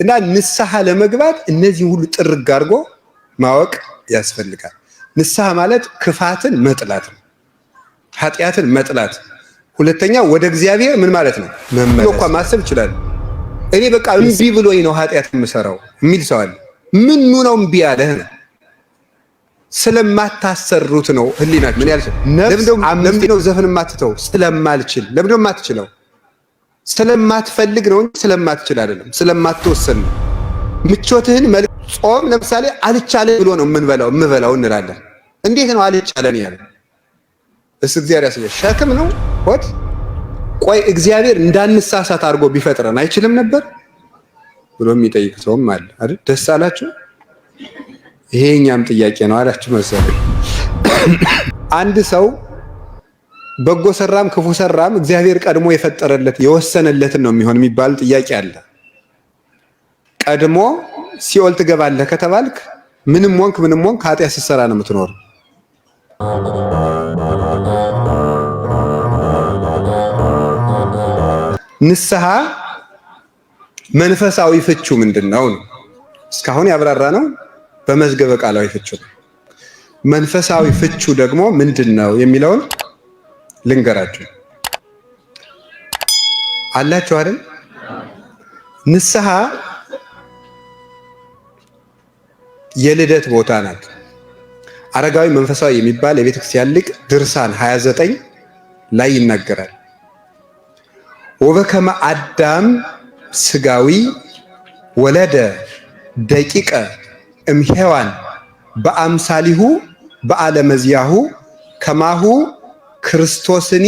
እና ንስሐ ለመግባት እነዚህ ሁሉ ጥርግ አድርጎ ማወቅ ያስፈልጋል። ንስሐ ማለት ክፋትን መጥላት ነው፣ ኃጢአትን መጥላት። ሁለተኛ ወደ እግዚአብሔር ምን ማለት ነው? መመለስ እንኳን ማሰብ ይችላል። እኔ በቃ እምቢ ብሎኝ ነው ኃጢአት የምሰራው የሚል ሰው አለ። ምኑ ነው እምቢ ያለህ? ስለማታሰሩት ነው ህሊናችሁ። ምን ያልሽ ለምንድን ነው ዘፈን የማትተው? ስለማልችል። ለምንድን ነው የማትችለው? ስለማትፈልግ ነው እንጂ ስለማትችል አይደለም፣ ስለማትወሰን ነው። ምቾትህን ጾም ለምሳሌ አልቻለን ብሎ ነው የምበላው እንላለን። እንዴት ነው አልቻለን ያለ? እግዚአብሔር ያስበ ሸክም ነው ሆድ። ቆይ እግዚአብሔር እንዳንሳሳት አድርጎ ቢፈጥረን አይችልም ነበር ብሎ የሚጠይቅ ሰውም አለ አይደል? ደስ አላችሁ? ይሄኛም ጥያቄ ነው አላችሁ መሰለኝ። አንድ ሰው በጎ ሰራም ክፉ ሰራም እግዚአብሔር ቀድሞ የፈጠረለት የወሰነለትን ነው የሚሆን የሚባል ጥያቄ አለ። ቀድሞ ሲኦል ትገባለህ ከተባልክ ምንም ወንክ ኃጢአት ስትሰራ ነው የምትኖር። ንስሐ መንፈሳዊ ፍቹ ምንድነው? እስካሁን ያብራራ ነው በመዝገበ ቃላዊ ፍቹ ነው። መንፈሳዊ ፍቹ ደግሞ ምንድነው የሚለውን ልንገራችሁ። አላችሁ አይደል? ንስሐ የልደት ቦታ ናት። አረጋዊ መንፈሳዊ የሚባል የቤተ ክርስቲያን ሊቅ ድርሳን 29 ላይ ይናገራል። ወበከመ አዳም ስጋዊ ወለደ ደቂቀ እምሔዋን በአምሳሊሁ በአለመዚያሁ ከማሁ ክርስቶስኒ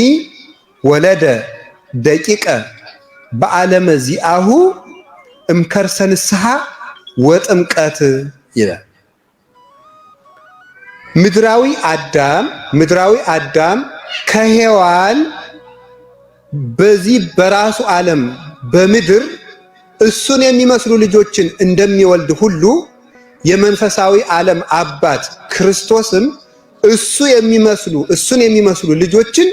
ወለደ ደቂቀ በአለመዚያሁ እምከርሰ ንስሐ ወጥምቀት ይላል። ምድራዊ አዳም ከሔዋን በዚህ በራሱ ዓለም በምድር እሱን የሚመስሉ ልጆችን እንደሚወልድ ሁሉ የመንፈሳዊ ዓለም አባት ክርስቶስም እሱን የሚመስሉ ልጆችን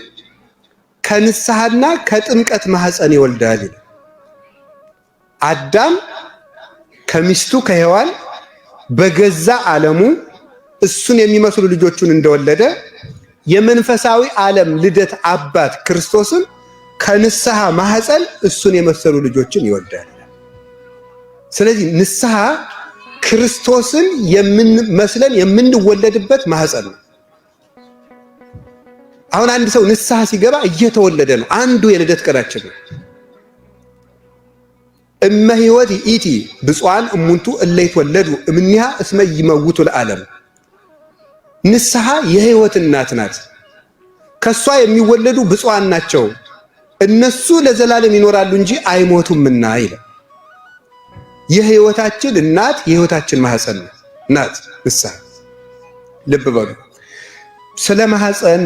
ከንስሐና ከጥምቀት ማህፀን ይወልዳል። አዳም ከሚስቱ ከሔዋን በገዛ ዓለሙ እሱን የሚመስሉ ልጆቹን እንደወለደ የመንፈሳዊ ዓለም ልደት አባት ክርስቶስም ከንስሐ ማህፀን እሱን የመሰሉ ልጆችን ይወልዳል። ስለዚህ ንስሐ ክርስቶስን የምንመስለን የምንወለድበት ማህፀን ነው። አሁን አንድ ሰው ንስሐ ሲገባ እየተወለደ ነው። አንዱ የልደት ቀናችን ነው። እመ ሕይወት ይእቲ ብፁዓን እሙንቱ እለ ይትወለዱ እምኔሃ እስመ ይመውቱ ለዓለም። ንስሐ የሕይወት እናት ናት። ከሷ የሚወለዱ ብፁዓን ናቸው፣ እነሱ ለዘላለም ይኖራሉ እንጂ አይሞቱምና ይላል። የሕይወታችን እናት የሕይወታችን ማህፀን ናት ንስሐ። ልብ በሉ። ስለ ማህፀን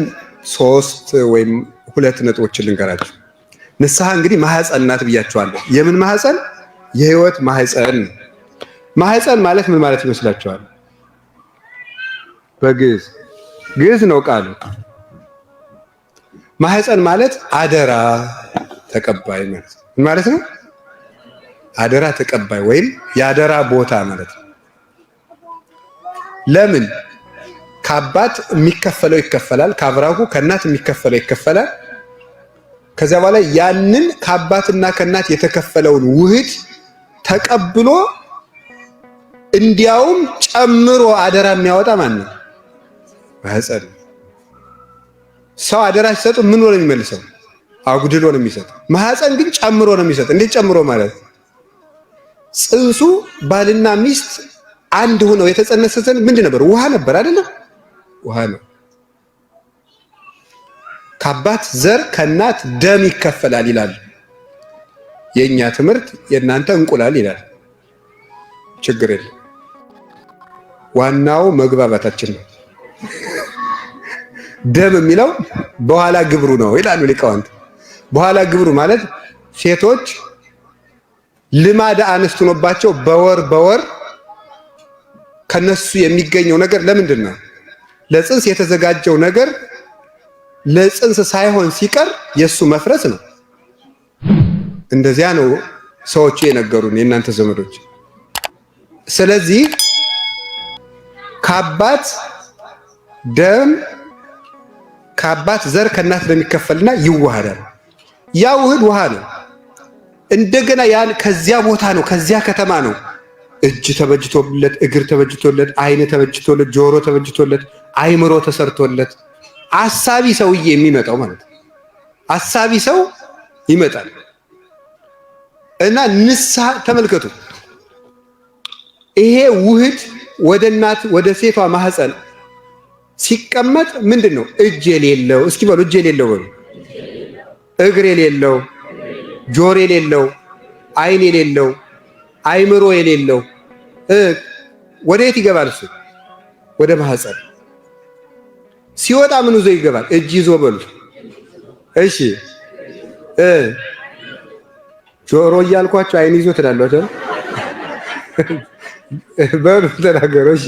3 ወይም 2 ነጥቦችን ልንገራችሁ። ንስሐ እንግዲህ ማህፀን ናት ብያችኋለሁ። የምን ማህፀን? የሕይወት ማህፀን። ማህፀን ማለት ምን ማለት ይመስላችኋል? በግዕዝ ነው ቃሉ። ማህፀን ማለት አደራ ተቀባይ ማለት ነው። ምን ማለት ነው? አደራ ተቀባይ ወይም የአደራ ቦታ ማለት ነው። ለምን? ከአባት የሚከፈለው ይከፈላል፣ ከአብራኩ ከእናት የሚከፈለው ይከፈላል። ከዚያ በኋላ ያንን ከአባትና ከእናት የተከፈለውን ውህድ ተቀብሎ እንዲያውም ጨምሮ አደራ የሚያወጣ ማን ነው? ማህፀን። ሰው አደራ ሲሰጥ ምን ነው የሚመልሰው? አጉድሎ ነው የሚሰጥ። ማህፀን ግን ጨምሮ ነው የሚሰጥ። እንዴት ጨምሮ ማለት? ጽንሱ ባልና ሚስት አንድ ሆነው የተጸነሰሰን ምንድን ነበር? ውሃ ነበር አይደለም? ውሃ ነው። ከአባት ዘር ከእናት ደም ይከፈላል ይላል። የኛ ትምህርት የእናንተ እንቁላል ይላል። ችግር የለም። ዋናው መግባባታችን ነው። ደም የሚለው በኋላ ግብሩ ነው ይላሉ ሊቃውንት። በኋላ ግብሩ ማለት ሴቶች ልማድ አንስት ሆኖባቸው በወር ከነሱ የሚገኘው ነገር ለምንድን ነው? ለጽንስ የተዘጋጀው ነገር ለጽንስ ሳይሆን ሲቀር የሱ መፍረስ ነው። እንደዚያ ነው ሰዎቹ የነገሩን የእናንተ ዘመዶች። ስለዚህ ከአባት ደም ከአባት ዘር ከእናት ደም ይከፈልና ይዋሃዳል። ያ ውህድ ውሃ ነው። እንደገና ያን ከዚያ ቦታ ነው፣ ከዚያ ከተማ ነው እጅ ተበጅቶለት፣ እግር ተበጅቶለት፣ አይን ተበጅቶለት፣ ጆሮ ተበጅቶለት፣ አይምሮ ተሰርቶለት አሳቢ ሰውዬ የሚመጣው ማለት ነው። አሳቢ ሰው ይመጣል እና ንስሐ ተመልከቱ። ይሄ ውህድ ወደ እናት ወደ ሴቷ ማህፀን ሲቀመጥ ምንድን ነው? እጅ የሌለው እስኪ በሉ፣ እጅ የሌለው በሉ፣ እግር የሌለው፣ ጆሮ የሌለው፣ አይን የሌለው፣ አይምሮ የሌለው ወደ የት ይገባል? እሱ ወደ ማህፀን ሲወጣ ምን ይዞ ይገባል? እጅ ይዞ በሉ። እሺ ጆሮ እያልኳቸው አይን ይዞ ትላላችሁ በሉ ተናገሩ። እሺ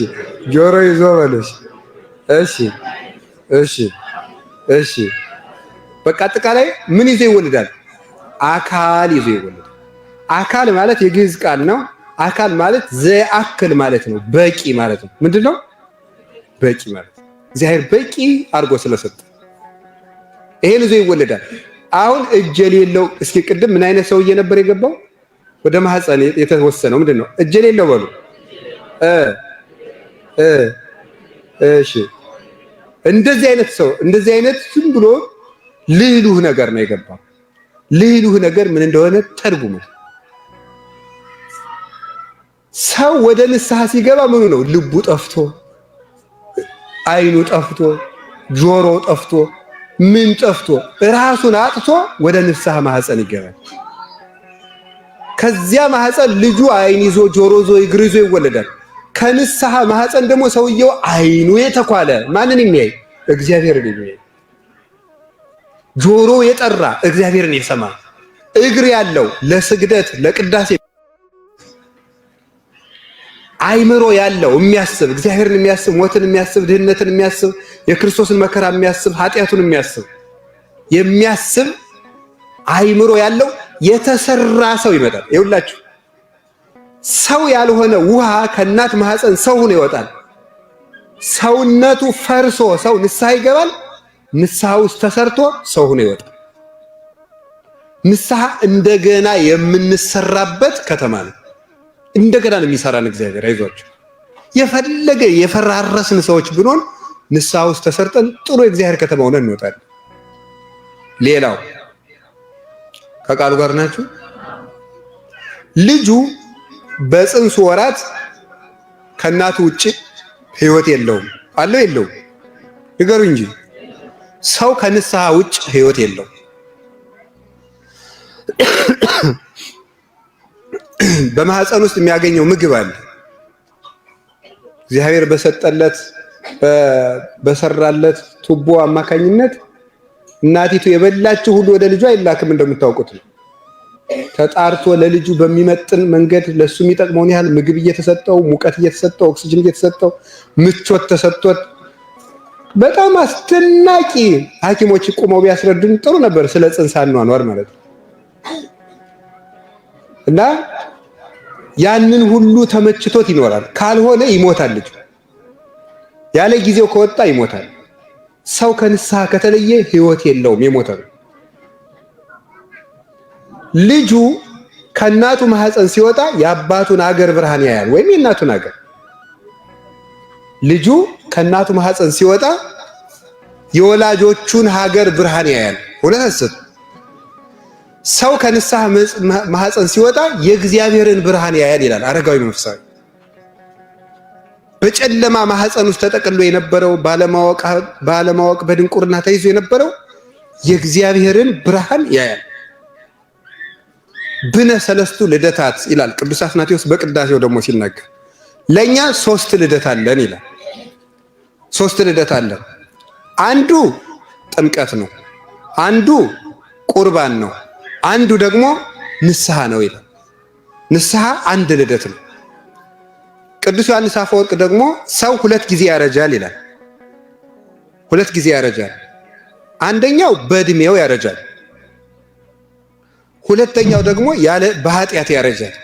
ጆሮ ይዞ በሉ። እሺ እሺ እሺ በቃ አጠቃላይ ምን ይዞ ይወለዳል? አካል ይዞ ይወለዳል። አካል ማለት የግዕዝ ቃል ነው። አካል ማለት ዘአክል ማለት ነው። በቂ ማለት ነው። ምንድነው በቂ ማለት? እግዚአብሔር በቂ አድርጎ ስለሰጠ ይሄን ይዞ ይወለዳል። አሁን እጅ የሌለው እስኪ ቅድም ምን አይነት ሰውዬ ነበር የገባው ወደ ማህፀን የተወሰነው? ምንድነው? እጅ የሌለው በሉ። እሺ እንደዚህ አይነት ሰው እንደዚህ አይነት ዝም ብሎ ልህሉህ ነገር ነው የገባው። ልህሉህ ነገር ምን እንደሆነ ተርጉሙ። ሰው ወደ ንስሐ ሲገባ ምኑ ነው? ልቡ ጠፍቶ፣ አይኑ ጠፍቶ፣ ጆሮ ጠፍቶ፣ ምን ጠፍቶ ራሱን አጥቶ ወደ ንስሐ ማህፀን ይገባል። ከዚያ ማህፀን ልጁ አይን ይዞ ጆሮ ይዞ እግር ይዞ ይወለዳል። ከንስሐ ማህፀን ደግሞ ሰውየው አይኑ የተኳለ ማንን የሚያይ? እግዚአብሔርን የሚያይ፣ ጆሮ የጠራ እግዚአብሔርን የሰማ፣ እግር ያለው ለስግደት ለቅዳሴ፣ አይምሮ ያለው የሚያስብ እግዚአብሔርን የሚያስብ፣ ሞትን የሚያስብ፣ ድህነትን የሚያስብ፣ የክርስቶስን መከራ የሚያስብ፣ ኃጢአቱን የሚያስብ አይምሮ ያለው የተሰራ ሰው ይመጣል። ይኸውላችሁ ሰው ያልሆነ ውሃ ከእናት ማህፀን ሰው ሆኖ ይወጣል። ሰውነቱ ፈርሶ ሰው ንስሐ ይገባል። ንስሐ ውስጥ ተሰርቶ ሰው ሆኖ ይወጣል። ንስሐ እንደገና የምንሰራበት ከተማ ነው። እንደገና ነው የሚሰራን እግዚአብሔር። አይዟችሁ የፈለገ የፈራረስን ሰዎች ብንሆን ንስሐ ውስጥ ተሰርጠን ጥሩ የእግዚአብሔር ከተማ ሆነን እንወጣለን። ሌላው ከቃሉ ጋር ናችሁ። ልጁ በፅንሱ ወራት ከእናቱ ውጭ ህይወት የለውም። አለው የለውም? ንገሩ እንጂ። ሰው ከንስሐ ውጭ ህይወት የለውም። በማህፀን ውስጥ የሚያገኘው ምግብ አለ። እግዚአብሔር በሰጠለት በሰራለት ቱቦ አማካኝነት እናቲቱ የበላችው ሁሉ ወደ ልጁ አይላክም። እንደምታውቁት ነው። ተጣርቶ ለልጁ በሚመጥን መንገድ ለሱ የሚጠቅመውን ያህል ምግብ እየተሰጠው፣ ሙቀት እየተሰጠው፣ ኦክሲጅን እየተሰጠው፣ ምቾት ተሰጥቶት በጣም አስደናቂ ሐኪሞች ቆመው ቢያስረዱን ጥሩ ነበር ስለ ጽንስ አኗኗር ማለት ነው። እና ያንን ሁሉ ተመችቶት ይኖራል። ካልሆነ ይሞታል። ልጁ ያለ ጊዜው ከወጣ ይሞታል። ሰው ከንስሐ ከተለየ ህይወት የለውም፣ የሞተ ነው። ልጁ ከእናቱ ማህፀን ሲወጣ የአባቱን አገር ብርሃን ያያል፣ ወይም የእናቱን አገር። ልጁ ከእናቱ ማህፀን ሲወጣ የወላጆቹን ሀገር ብርሃን ያያል። እውነት አስብ። ሰው ከንስሐ ማህፀን ሲወጣ የእግዚአብሔርን ብርሃን ያያል ይላል አረጋዊ መንፈሳዊ። በጨለማ ማህፀን ውስጥ ተጠቅሎ የነበረው ባለማወቅ በድንቁርና ተይዞ የነበረው የእግዚአብሔርን ብርሃን ያያል። ብነ ሰለስቱ ልደታት ይላል ቅዱስ አትናቴዎስ በቅዳሴው ደግሞ ሲናገር፣ ለኛ 3 ልደት አለን ይላል። 3 ልደት አለን። አንዱ ጥምቀት ነው፣ አንዱ ቁርባን ነው፣ አንዱ ደግሞ ንስሐ ነው ይላል። ንስሐ አንድ ልደት ነው። ቅዱስ ዮሐንስ አፈወርቅ ደግሞ ሰው 2 ጊዜ ያረጃል ይላል። 2 ጊዜ ያረጃል። አንደኛው በእድሜው ያረጃል፣ ሁለተኛው ደግሞ ያለ በኃጢአት ያረጃል።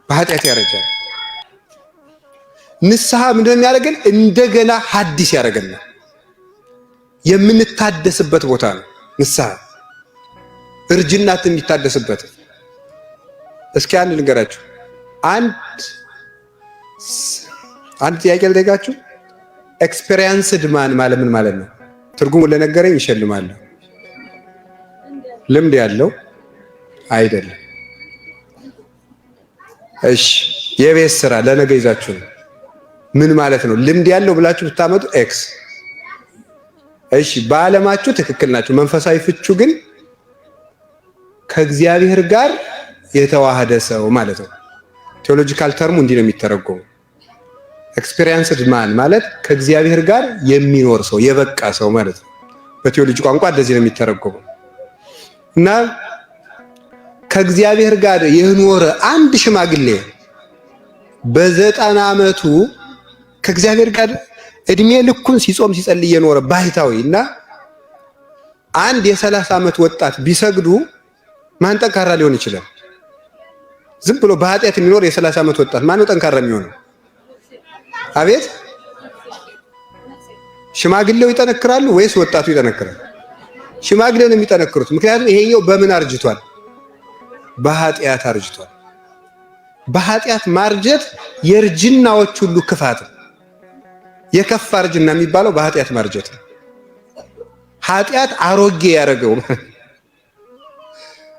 በኃጢአት ያረጃል። ንስሐ ምንድነው የሚያደርገን? እንደገና ሐዲስ ያደርገናል። የምንታደስበት ቦታ ነው ንስሐ። እርጅናት የሚታደስበት። እስኪ አንድ ልንገራችሁ። አንድ ጥያቄ ልጠይቃችሁ። ኤክስፔሪየንስድ ማን ማለት ምን ማለት ነው? ትርጉሙን ለነገረኝ ይሸልማለሁ። ልምድ ያለው አይደለም። እሺ፣ የቤት ስራ ለነገ ይዛችሁ ነው። ምን ማለት ነው? ልምድ ያለው ብላችሁ ብታመጡ ኤክስ። እሺ፣ በዓለማችሁ ትክክል ናችሁ። መንፈሳዊ ፍቹ ግን ከእግዚአብሔር ጋር የተዋሃደ ሰው ማለት ነው። ቴዎሎጂካል ተርሙ እንዲህ ነው የሚተረጎመው። ኤክስፔሪየንስድ ማን ማለት ከእግዚአብሔር ጋር የሚኖር ሰው፣ የበቃ ሰው ማለት ነው። በቴዎሎጂ ቋንቋ እንደዚህ ነው የሚተረጎመው። እና ከእግዚአብሔር ጋር የኖረ አንድ ሽማግሌ በ90 ዓመቱ ከእግዚአብሔር ጋር እድሜ ልኩን ሲጾም ሲጸልይ የኖረ ባሕታዊ እና አንድ የ30 ዓመት ወጣት ቢሰግዱ ማን ጠንካራ ሊሆን ይችላል? ዝም ብሎ በኃጢአት የሚኖር የ30 ዓመት ወጣት ማን ነው ጠንካራ የሚሆነው? አቤት፣ ሽማግሌው ይጠነክራሉ ወይስ ወጣቱ ይጠነክራል? ሽማግሌው ነው የሚጠነክሩት። ምክንያቱም ይሄኛው በምን አርጅቷል? በኃጢአት አርጅቷል። በኃጢአት ማርጀት የእርጅናዎች ሁሉ ክፋት ነው። የከፋ እርጅና የሚባለው በኃጢአት ማርጀት ነው። ኃጢአት አሮጌ ያደረገው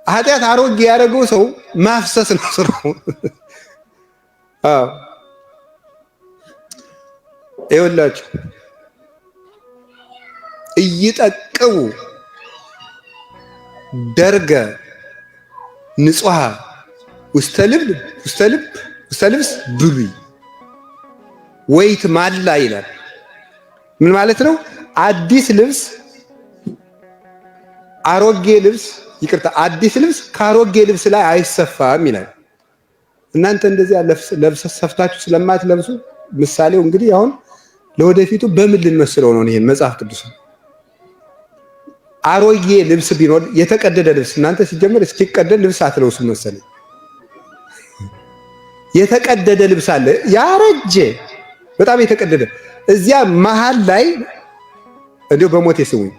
ኃጢአት አሮጌ ያደረገው ሰው ማፍሰስ ነው ስራው። ይኸውላችሁ እይጠቅቡ ደርገ ንጹሃ ውስተ ልብስ ብሉይ ወይት ማላ ይላል። ምን ማለት ነው? አዲስ ልብስ አሮጌ ልብስ አዲስ ልብስ ከአሮጌ ልብስ ላይ አይሰፋም ይላል። እናንተ እንደዚህ ለብሰ ሰፍታችሁ ስለማትለብሱ ምሳሌው እንግዲህ አሁን ለወደፊቱ በምን ልንመስለው ነው? ይሄን መጽሐፍ ቅዱስ አሮጌ ልብስ ቢኖር የተቀደደ ልብስ እናንተ ሲጀምር እስኪቀደድ ልብስ አትለብሱም መሰለኝ። የተቀደደ ልብስ አለ፣ ያረጀ በጣም የተቀደደ። እዚያ መሃል ላይ እንዲሁ በሞቴ ስሙኝ፣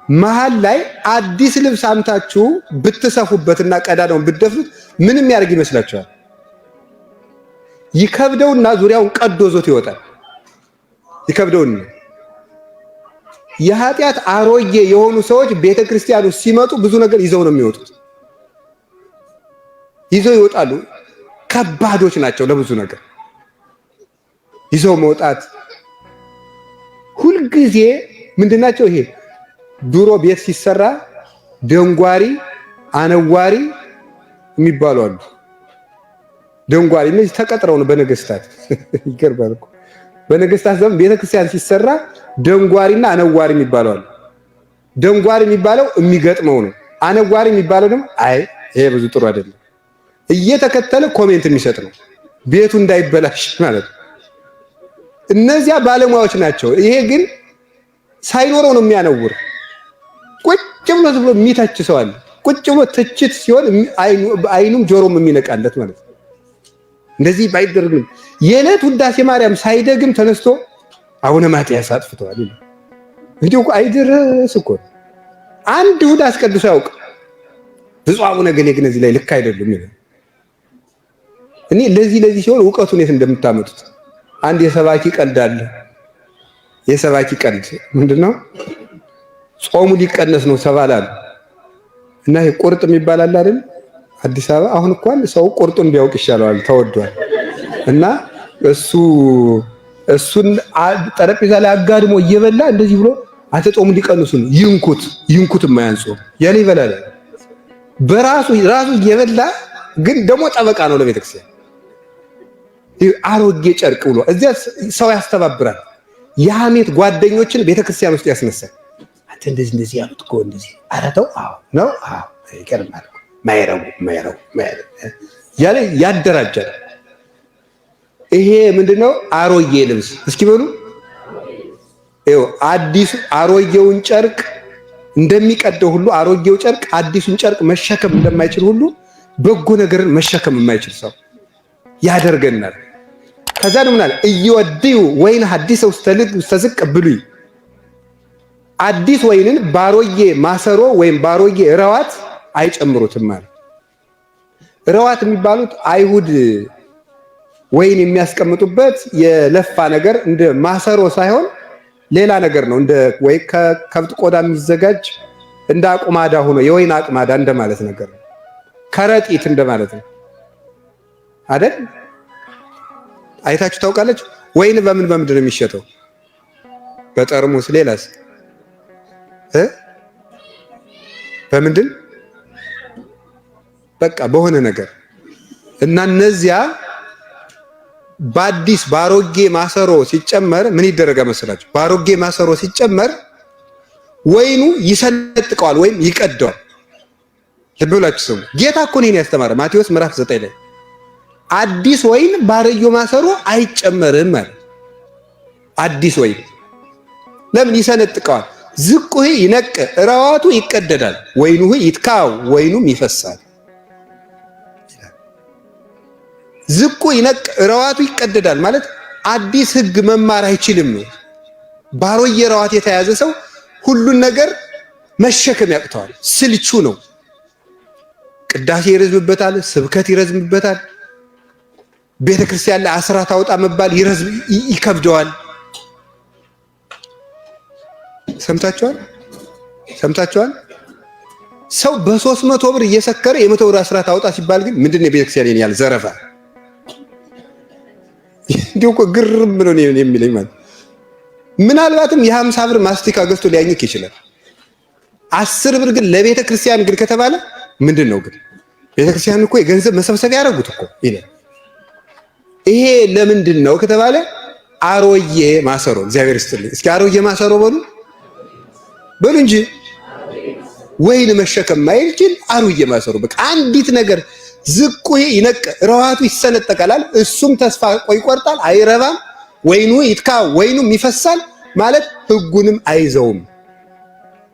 መሃል ላይ አዲስ ልብስ አምታችሁ ብትሰፉበትና ቀዳዳውን ብትደፍኑት ምንም ያደርግ ይመስላችኋል? ይከብደውና ዙሪያውን ቀዶ ዞት ይወጣል። ይከብደውና የኃጢአት አሮጌ የሆኑ ሰዎች ቤተክርስቲያኑ ሲመጡ ብዙ ነገር ይዘው ነው የሚወጡት። ይዘው ይወጣሉ። ከባዶች ናቸው ለብዙ ነገር ይዘው መውጣት። ሁልጊዜ ምንድናቸው? ይሄ ድሮ ቤት ሲሰራ ደንጓሪ፣ አነዋሪ የሚባሉ አሉ። ደንጓሪ እነዚህ ተቀጥረው ነው በነገስታት። ይገርማል እኮ በነገስታት ዘመን ቤተክርስቲያን ሲሰራ ደንጓሪና አነዋሪ የሚባሉ አሉ። ደንጓሪ የሚባለው የሚገጥመው ነው። አነዋሪ የሚባለው ደግሞ አይ ይሄ ብዙ ጥሩ አይደለም እየተከተለ ኮሜንት የሚሰጥ ነው፣ ቤቱ እንዳይበላሽ ማለት ነው። እነዚያ ባለሙያዎች ናቸው። ይሄ ግን ሳይኖረው ነው የሚያነውር። ቁጭ ብሎ ዝም ብሎ የሚተች ሰው አለ። ቁጭ ብሎ ትችት ሲሆን አይኑም ጆሮም የሚነቃለት ማለት ነው። እንደዚህ ባይደረግም የዕለት ውዳሴ ማርያም ሳይደግም ተነስቶ አቡነ ማትያስ አጥፍተዋል ይላል። እንግዲህ እኮ አይደረስ እኮ አንድ እሑድ አስቀድሶ ያውቅ ብፁዕ አቡነ ግን እዚህ ላይ ልክ አይደሉም ይላል። እኔ ለዚህ ሲሆን እውቀቱን የት እንደምታመጡት አንድ የሰባኪ ቀልድ አለ። የሰባኪ ቀልድ ምንድነው? ጾሙ ሊቀነስ ነው ተባላሉ እና ይሄ ቁርጥ የሚባል አለ አይደል? አዲስ አበባ አሁን እንኳን ሰው ቁርጡን ቢያውቅ ይሻለዋል፣ ተወዷል። እና እሱን ጠረጴዛ ላይ አጋድሞ እየበላ እንደዚህ ብሎ አተጾሙ ሊቀንሱ ነው ይንኩት የማያንጾ ያለ ይበላል። በራሱ እየበላ ግን ደግሞ ጠበቃ ነው ለቤተክርስቲያን። አሮጌ ጨርቅ ብሎ እዚያ ሰው ያስተባብራል። የሐሜት ጓደኞችን ቤተክርስቲያን ውስጥ ያስነሳል። አንተ እንደዚህ ያሉት እኮ እንደዚህ አረተው ነው ይቀርማል ማይረው ያለ ያደራጃል። ይሄ ምንድነው? አሮጌ ልብስ። እስኪ በሉ አዲሱ አሮጌውን ጨርቅ እንደሚቀደው ሁሉ አሮጌው ጨርቅ አዲሱን ጨርቅ መሸከም እንደማይችል ሁሉ በጎ ነገርን መሸከም የማይችል ሰው ያደርገናል። ከዛ ነው ምናለ እየወዲው ወይን ሐዲስ ውስተዝቅ ብሉይ አዲስ ወይንን ባሮጌ ማሰሮ ወይም ባሮጌ ረዋት አይጨምሩትም ማለት። ረዋት የሚባሉት አይሁድ ወይን የሚያስቀምጡበት የለፋ ነገር እንደ ማሰሮ ሳይሆን ሌላ ነገር ነው። እንደ ወይ ከከብት ቆዳ የሚዘጋጅ እንደ አቁማዳ ሆኖ የወይን አቁማዳ እንደማለት ነገር ነው። ከረጢት እንደማለት ነው አይደል? አይታችሁ ታውቃለች? ወይን በምንድን ነው የሚሸጠው? በጠርሙስ። ሌላስ በምንድን? በቃ በሆነ ነገር እና እነዚያ በአዲስ ባሮጌ ማሰሮ ሲጨመር ምን ይደረጋል መሰላችሁ? ባሮጌ ማሰሮ ሲጨመር ወይኑ ይሰነጥቀዋል ወይም ይቀደዋል። ልብ ብላችሁ ስሙ። ጌታ እኮ ነው ያስተማረ ማቴዎስ ምዕራፍ 9 ላይ አዲስ ወይን ባሮጌ ማሰሮ አይጨመርም ማለት። አዲስ ወይን ለምን ይሰነጥቀዋል? ዝቁህ ይነቅ ረዋቱ ይቀደዳል፣ ወይኑህ ይትካው ወይኑም ይፈሳል። ዝቁ ይነቅ ረዋቱ ይቀደዳል ማለት አዲስ ሕግ መማር አይችልም ነው። ባሮጌ ረዋት የተያዘ ሰው ሁሉን ነገር መሸከም ያቅተዋል። ስልቹ ነው። ቅዳሴ ይረዝምበታል፣ ስብከት ይረዝምበታል። ቤተክርስቲያን ላይ አስራት አውጣ መባል ይከብደዋል። ሰምታችኋል? ሰው በ300 ብር እየሰከረ የ100 ብር አስራት አውጣ ሲባል ግን ምንድነው ቤተክርስቲያን ያል ዘረፋ እንዲሁ እኮ ግርም ብሎ ነው የሚለኝ ማለት። ምናልባትም የ50 ብር ማስቲካ ገዝቶ ሊያኝክ ይችላል። 10 ብር ግን ለቤተ ክርስቲያን ግን ከተባለ ምንድነው ግን ቤተ ክርስቲያን እኮ የገንዘብ መሰብሰቢያ ያደረጉት እኮ ይላል። ይሄ ለምንድን ነው ከተባለ አሮጌ ማሰሮ። እግዚአብሔር ይስጥልኝ። እስኪ አሮጌ ማሰሮ በሉ እንጂ ወይን መሸከም ማይችል አሮጌ ማሰሮ። በቃ አንዲት ነገር ዝቁ ይነቅ ረዋቱ ይሰነጠቃል፣ እሱም ተስፋ ይቆርጣል፣ አይረባም። ወይኑ ይትካ ወይኑም ይፈሳል ማለት ሕጉንም አይዘውም።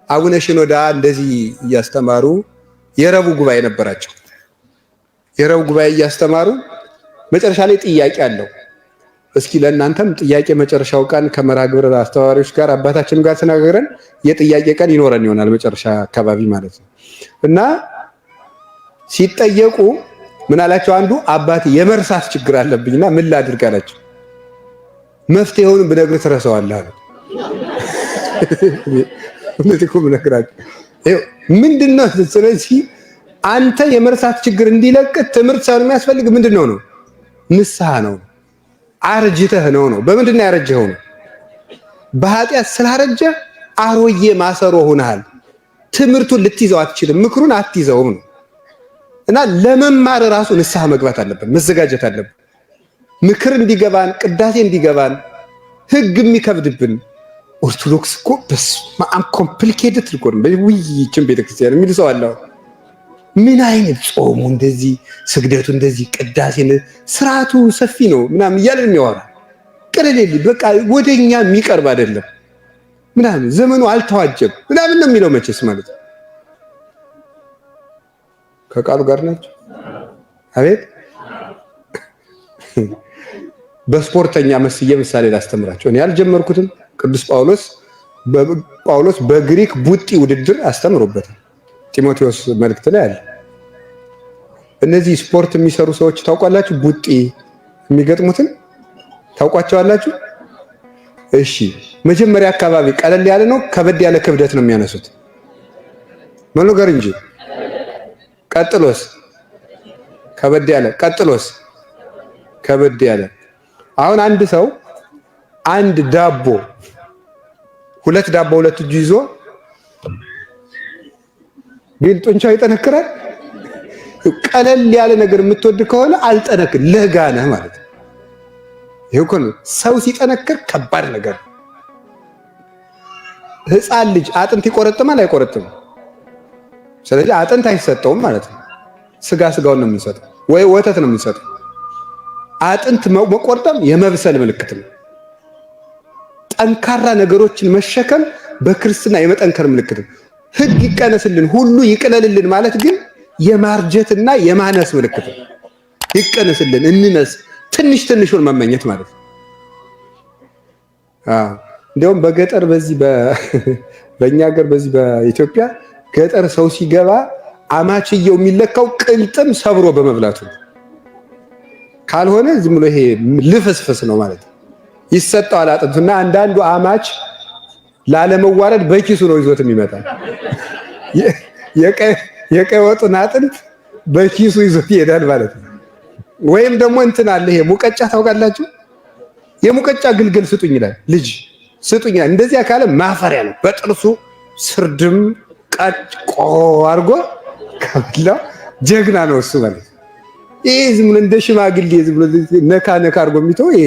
አቡነ ሽኖዳ እንደዚህ እያስተማሩ የረቡዕ ጉባኤ ነበራቸው። የረቡዕ ጉባኤ እያስተማሩ መጨረሻ ላይ ጥያቄ አለው። እስኪ ለእናንተም ጥያቄ መጨረሻው ቀን ከመርሃ ግብር አስተዋሪዎች ጋር አባታችን ጋር ተነጋግረን የጥያቄ ቀን ይኖረን ይሆናል መጨረሻ አካባቢ ማለት ነው። እና ሲጠየቁ ምን አላቸው? አንዱ አባቴ የመርሳት ችግር አለብኝና ምን ላድርግ አላቸው። መፍትሄውን ብነግርህ ትረሳዋለህ አለ። ምንድነው ብነግራችሁ? ምንድነው? ስለዚህ አንተ የመርሳት ችግር እንዲለቅ ትምህርት ሳይሆን የሚያስፈልግ ምንድነው ነው? ንስሐ ነው። አርጅተህ ነው። በምንድነው ያረጀኸው ነው? በኃጢአት ስላረጀ አሮጌ ማሰሮ ሆነሃል። ትምህርቱን ልትይዘው አትችልም፣ ምክሩን አትይዘውም ነው። እና ለመማር ራሱ ንስሐ መግባት አለብን፣ መዘጋጀት አለብን። ምክር እንዲገባን፣ ቅዳሴ እንዲገባን፣ ሕግ የሚከብድብን ኦርቶዶክስ እኮ በስማም ኮምፕሊኬትድ እኮ ነው። በውይይችን ቤተክርስቲያን የሚል ሰው አለ። ምን አይነት ጾሙ እንደዚህ፣ ስግደቱ እንደዚህ፣ ቅዳሴ ስርዓቱ ሰፊ ነው ምናምን እያለን የሚያወራ ቅልል በቃ ወደኛ የሚቀርብ አይደለም ምናምን ዘመኑ አልተዋጀም ምናምን ነው የሚለው መቼስ ማለት ነው። ከቃሉ ጋር ናቸው። አቤት በስፖርተኛ መስዬ ምሳሌ ላስተምራቸው። እኔ ያልጀመርኩትም ቅዱስ ጳውሎስ በግሪክ ቡጢ ውድድር አስተምሮበታል። ጢሞቴዎስ መልእክት ላይ አለ። እነዚህ ስፖርት የሚሰሩ ሰዎች ታውቋላችሁ? ቡጢ የሚገጥሙትን ታውቋቸዋላችሁ? እሺ፣ መጀመሪያ አካባቢ ቀለል ያለ ነው፣ ከበድ ያለ ክብደት ነው የሚያነሱት መኖገር እንጂ። ቀጥሎስ ከበድ ያለ፣ ቀጥሎስ ከበድ ያለ። አሁን አንድ ሰው አንድ ዳቦ ሁለት እጁ ይዞ ቢል ጡንቻው ይጠነክራል። ቀለል ያለ ነገር የምትወድ ከሆነ አልጠነክር ለጋ ነህ ማለት ነው። ይሄ እኮ ነው ሰው ሲጠነክር ከባድ ነገር። ሕፃን ልጅ አጥንት ይቆረጥማል አይቆረጥም? ስለዚህ አጥንት አይሰጠውም ማለት ነው። ስጋውን ነው የምንሰጠው ወይ ወተት ነው የምንሰጠው። አጥንት መቆርጠም የመብሰል ምልክት ነው። ጠንካራ ነገሮችን መሸከም በክርስትና የመጠንከር ምልክት ነው። ህግ ይቀነስልን፣ ሁሉ ይቅለልልን ማለት ግን የማርጀትና የማነስ ምልክት ነው። ይቀነስልን፣ እንነስ፣ ትንሽ ትንሹን መመኘት ማለት ነው። እንዲያውም በገጠር በዚህ በእኛ ሀገር በዚህ በኢትዮጵያ ገጠር ሰው ሲገባ አማችየው የሚለካው ቅልጥም ሰብሮ በመብላቱ ካልሆነ ዝም ብሎ ይሄ ልፍስፍስ ነው ማለት ነው። ይሰጠዋል አጥንቱና አንዳንዱ አማች ላለመዋረድ በኪሱ ነው ይዞት የሚመጣ። የቀይ ወጡን አጥንት በኪሱ ይዞት ይሄዳል ማለት ነው። ወይም ደግሞ እንትን አለ ይሄ ሙቀጫ ታውቃላችሁ? የሙቀጫ ግልግል ስጡኝ ይላል ልጅ ስጡኝ ይላል። እንደዚያ ካለ ማፈሪያ ነው። በጥርሱ ስርድም ቀጭቆ አድርጎ ከብላ ጀግና ነው እሱ ማለት። ይሄ ዝም ብሎ እንደ ሽማግሌ ዝም ብሎ ነካ ነካ አድርጎ የሚተው ይሄ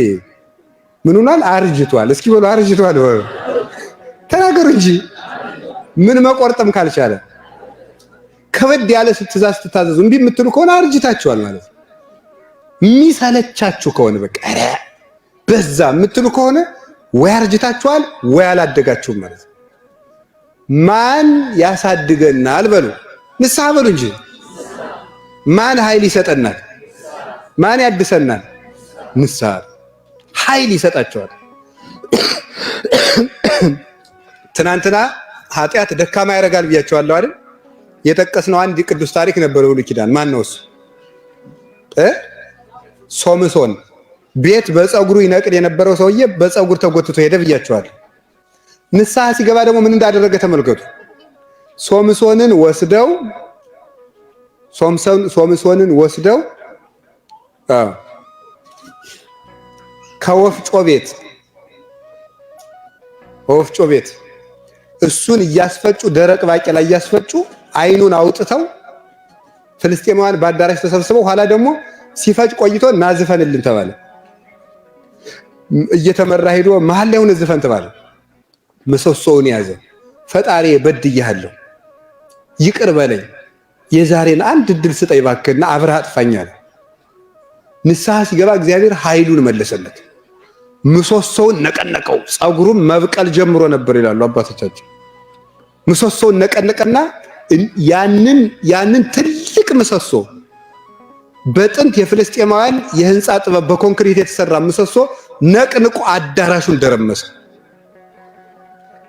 ምን ሆኗል? አርጅቷል። እስኪ በሉ አርጅቷል ተናገሩ እንጂ ምን መቆርጠም ካልቻለ ከበድ ያለ ትእዛዝ ስትታዘዙ እምቢ የምትሉ ከሆነ አርጅታችኋል ማለት ነው። የሚሰለቻችሁ ከሆነ በቃ በዛ የምትሉ ከሆነ ወይ አርጅታችኋል ወይ አላደጋችሁም ማለት ነው። ማን ያሳድገናል በሉ፣ ንስሐ በሉ እንጂ። ማን ኃይል ይሰጠናል? ማን ያድሰናል? ንስሐ ኃይል ይሰጣቸዋል። ትናንትና ኃጢአት ደካማ ያደርጋል ብያቸዋለሁ አይደል? የጠቀስነው አንድ ቅዱስ ታሪክ ነበር ብሉይ ኪዳን። ማን ነው እሱ? ሶምሶን ቤት በፀጉሩ ይነቅል የነበረው ሰውዬ በፀጉር ተጎትቶ ሄደ ብያቸዋለሁ። ንስሐ ሲገባ ደግሞ ምን እንዳደረገ ተመልከቱ። ሶምሶንን ወስደው ከወፍጮ ቤት እሱን እያስፈጩ ደረቅ ባቄላ እያስፈጩ አይኑን አውጥተው ፍልስጤማውያን በአዳራሽ ተሰብስበው ኋላ ደግሞ ሲፈጭ ቆይቶ ናዝፈንልን ተባለ። እየተመራ ሄዶ መሀል ላይ ሆነ ዝፈን ተባለ። ምሰሶውን ያዘ። ፈጣሪ በድያለሁ፣ ይቅር በለኝ፣ የዛሬን አንድ እድል ስጠኝ እባክህና አብረህ አጥፋኝ አለ። ንስሐ ሲገባ እግዚአብሔር ኃይሉን መለሰለት። ምሰሶውን ነቀነቀው። ፀጉሩም መብቀል ጀምሮ ነበር ይላሉ አባቶቻችን። ምሰሶውን ነቀነቀና ያንን ትልቅ ምሰሶ በጥንት የፍልስጤማውያን የህንፃ ጥበብ በኮንክሪት የተሰራ ምሰሶ ነቅንቆ አዳራሹን ደረመሰ።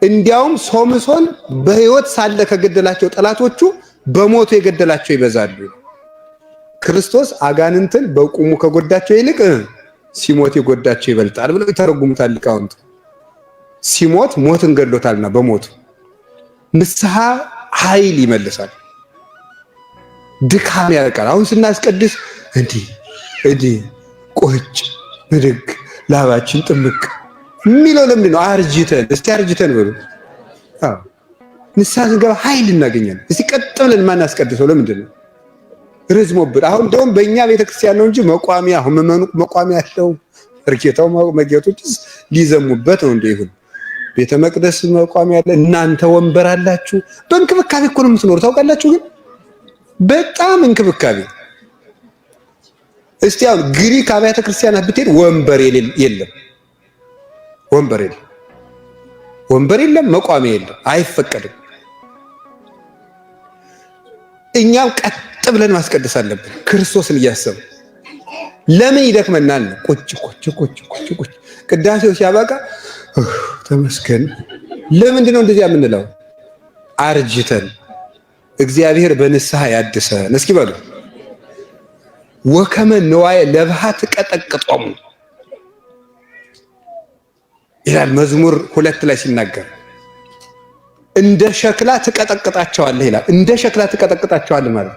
እንዲያውም ሶምሶን በህይወት ሳለ ከገደላቸው ጠላቶቹ በሞቱ የገደላቸው ይበዛሉ። ክርስቶስ አጋንንትን በቁሙ ከጎዳቸው ይልቅ ሲሞት የጎዳቸው ይበልጣል ብለው ይተረጉሙታል ሊቃውንት። ሲሞት ሞትን ገድሎታልና በሞቱ ንስሐ ኃይል ይመልሳል፣ ድካም ያርቃል። አሁን ስናስቀድስ እንዲህ ቁጭ ብድግ ላባችን ጥምቅ የሚለው ለምንድን ነው? አርጅተን እስቲ አርጅተን በሉ። ንስሐ ስንገባ ኃይል እናገኛለን። እስቲ ቀጥ ብለን ማናስቀድሰው ለምንድን ነው? ርዝሞብን። አሁን እንደውም በእኛ ቤተክርስቲያን ነው እንጂ መቋሚያ አሁን መመኑ መቋሚያ ያለው እርጌታው መጌቶችስ ሊዘሙበት ነው እንደ ይሁን ቤተ መቅደስ መቋሚያ ያለ እናንተ ወንበር አላችሁ። በእንክብካቤ እኮ ነው የምትኖሩ ታውቃላችሁ። ግን በጣም እንክብካቤ። እስቲ አሁን ግሪክ አብያተ ክርስቲያናት ብትሄድ ወንበር የለም፣ ወንበር የለም፣ መቋሚያ የለም፣ አይፈቀድም። እኛም ቀጥ ብለን ማስቀደስ አለብን ክርስቶስን እያሰብን። ለምን ይደክመናል? ቁጭ ቅዳሴው ሲያበቃ ተመስገን። ለምንድን ነው እንደዚህ የምንለው? አርጅተን እግዚአብሔር በንስሐ ያድሰን። እስኪ በሉ ወከመ ንዋየ ለብሃት ቀጠቅጦሙ ይላል መዝሙር 2 ላይ ሲናገር፣ እንደ ሸክላ ትቀጠቅጣቸዋለህ ይላል። እንደ ሸክላ ትቀጠቅጣቸዋለህ ማለት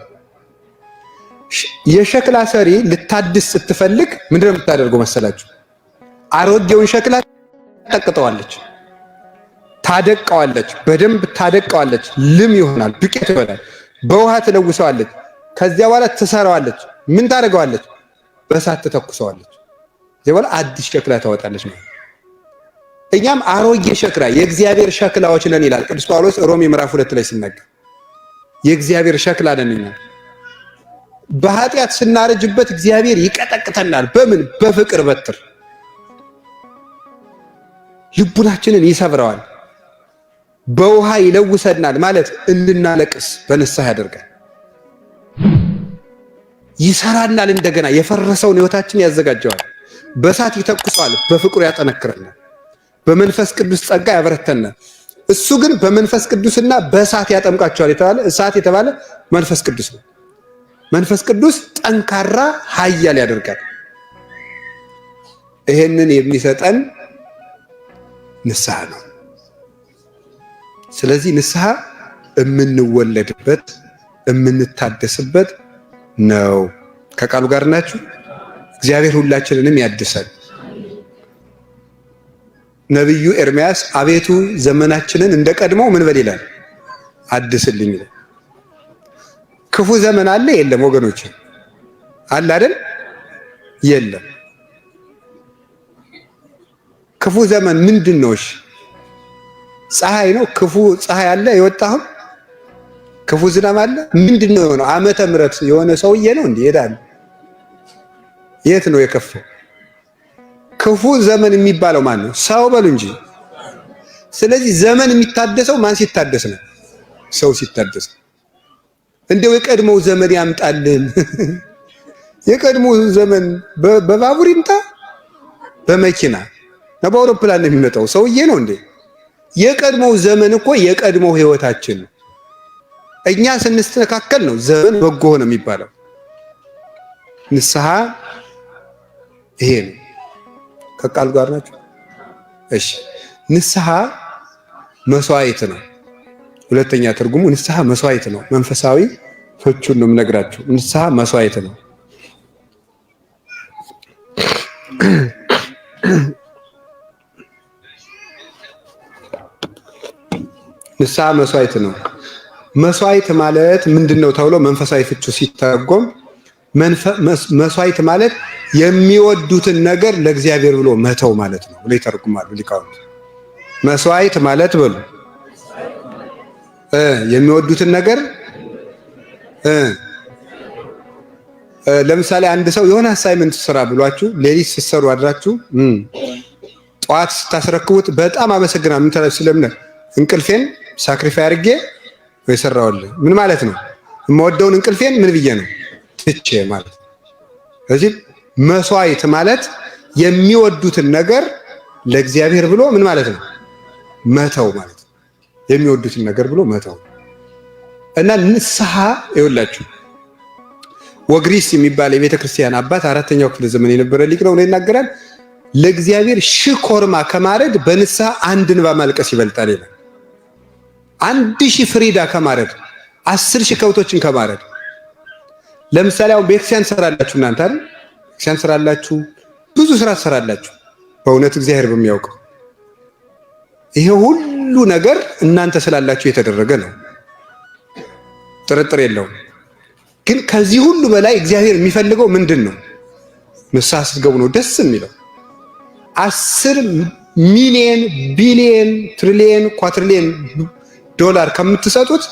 የሸክላ ሰሪ ልታድስ ስትፈልግ ምንድነው የምታደርገው መሰላችሁ? አሮጌውን ሸክላ ታቀጠዋለች፣ ታደቀዋለች፣ በደንብ ታደቀዋለች፣ ልም ይሆናል፣ ዱቄት ይሆናል። በውሃ ትለውሰዋለች። ከዚያ በኋላ ትሰራዋለች። ምን ታደርገዋለች? በእሳት ትተኩሰዋለች። ከዚያ በኋላ አዲስ ሸክላ ታወጣለች ማለት። እኛም አሮጌ ሸክላ የእግዚአብሔር ሸክላዎች ነን ይላል ቅዱስ ጳውሎስ ሮሜ ምዕራፍ 2 ላይ ሲናገር፣ የእግዚአብሔር ሸክላ ነን እኛ። በኃጢአት ስናረጅበት እግዚአብሔር ይቀጠቅተናል። በምን? በፍቅር በትር ልቡናችንን ይሰብረዋል። በውሃ ይለውሰናል ማለት እንድናለቅስ በንስሐ ያደርጋል። ይሰራናል፣ እንደገና የፈረሰውን ህይወታችን ያዘጋጀዋል። በእሳት ይተኩሰዋል፣ በፍቅሩ ያጠነክረናል። በመንፈስ ቅዱስ ጸጋ ያበረተናል። እሱ ግን በመንፈስ ቅዱስና በእሳት ያጠምቃቸዋል የተባለ እሳት የተባለ መንፈስ ቅዱስ ነው። መንፈስ ቅዱስ ጠንካራ ኃያል ያደርጋል። ይሄንን የሚሰጠን ንስሐ ነው። ስለዚህ ንስሐ የምንወለድበት የምንታደስበት ነው። ከቃሉ ጋር ናችሁ? እግዚአብሔር ሁላችንንም ያድሰን። ነብዩ ኤርምያስ አቤቱ ዘመናችንን እንደቀድሞው ምን በል ይላል? አድስልኝ ይላል። ክፉ ዘመን አለ የለም ወገኖች? አለ አይደል? የለም። ክፉ ዘመን ምንድን ነው? ፀሐይ ነው? ክፉ ፀሐይ አለ የወጣው? ክፉ ዝናብ አለ? ምንድን ነው የሆነው? ዓመተ ምሕረት የሆነ ሰውዬ ነው እንዴ? ይሄዳል። የት ነው የከፈው? ክፉ ዘመን የሚባለው ማን ነው? ሰው በሉ እንጂ። ስለዚህ ዘመን የሚታደሰው ማን ሲታደስ ነው? ሰው ሲታደስ። እንደው የቀድሞው ዘመን ያምጣልን። የቀድሞው ዘመን በባቡር ይምጣ፣ በመኪና ነው፣ በአውሮፕላን ነው የሚመጣው? ሰውዬ ነው እንዴ? የቀድሞው ዘመን እኮ የቀድሞው ህይወታችን ነው። እኛ ስንስተካከል ነው ዘመን በጎ ሆነ የሚባለው። ንስሐ ይሄ ነው። ከቃሉ ጋር ናቸው? እሺ። ንስሐ መስዋዕት ነው። ሁለተኛ ትርጉሙ ንስሐ መስዋዕት ነው። መንፈሳዊ ፍቹን ነው የምነግራችሁ። ንስሐ መስዋዕት ነው። ንስሐ መስዋዕት ነው። መስዋዕት ማለት ምንድነው ተብሎ መንፈሳዊ ፍቹ ሲተረጎም መስዋዕት ማለት የሚወዱትን ነገር ለእግዚአብሔር ብሎ መተው ማለት ነው ብሎ ይተረጉማሉ ሊቃውንት። መስዋዕት ማለት በሉ የሚወዱትን ነገር ለምሳሌ አንድ ሰው የሆነ አሳይመንት ስራ ብሏችሁ ሌሊት ስትሰሩ አድራችሁ ጠዋት ስታስረክቡት በጣም አመሰግናለሁ ምን ተረፍ ስለምን እንቅልፌን ሳክሪፋይ አድርጌ የሰራውልህ ምን ማለት ነው? የምወደውን እንቅልፌን ምን ብዬ ነው ትቼ ማለት ነው። ስለዚህ መስዋዕት ማለት የሚወዱትን ነገር ለእግዚአብሔር ብሎ ምን ማለት ነው? መተው ማለት ነው። የሚወዱትን ነገር ብሎ መተው እና ንስሐ ይኸውላችሁ ወግሪስ የሚባል የቤተ ክርስቲያን አባት አራተኛው ክፍለ ዘመን የነበረ ሊቅ ነው ይናገራል። ለእግዚአብሔር ሺህ ኮርማ ከማረድ በንስሐ አንድ እንባ ማልቀስ ይበልጣል ይላል። 1000 ፍሪዳ ከማረድ 10,000 ከብቶችን ከማረድ። ለምሳሌ አሁን ቤተክርስቲያን ትሰራላችሁ እናንተ አይደል? ቤተክርስቲያን ትሰራላችሁ፣ ብዙ ስራ ትሰራላችሁ። በእውነት እግዚአብሔር በሚያውቀው ይሄ ሁሉ ነገር እናንተ ስላላችሁ የተደረገ ነው፣ ጥርጥር የለውም። ግን ከዚህ ሁሉ በላይ እግዚአብሔር የሚፈልገው ምንድን ነው? ንስሐ ስትገቡ ነው ደስ የሚለው። 10 ሚሊዮን ቢሊዮን ትሪሊዮን ኳትሪሊዮን ዶላር ከምትሰጡት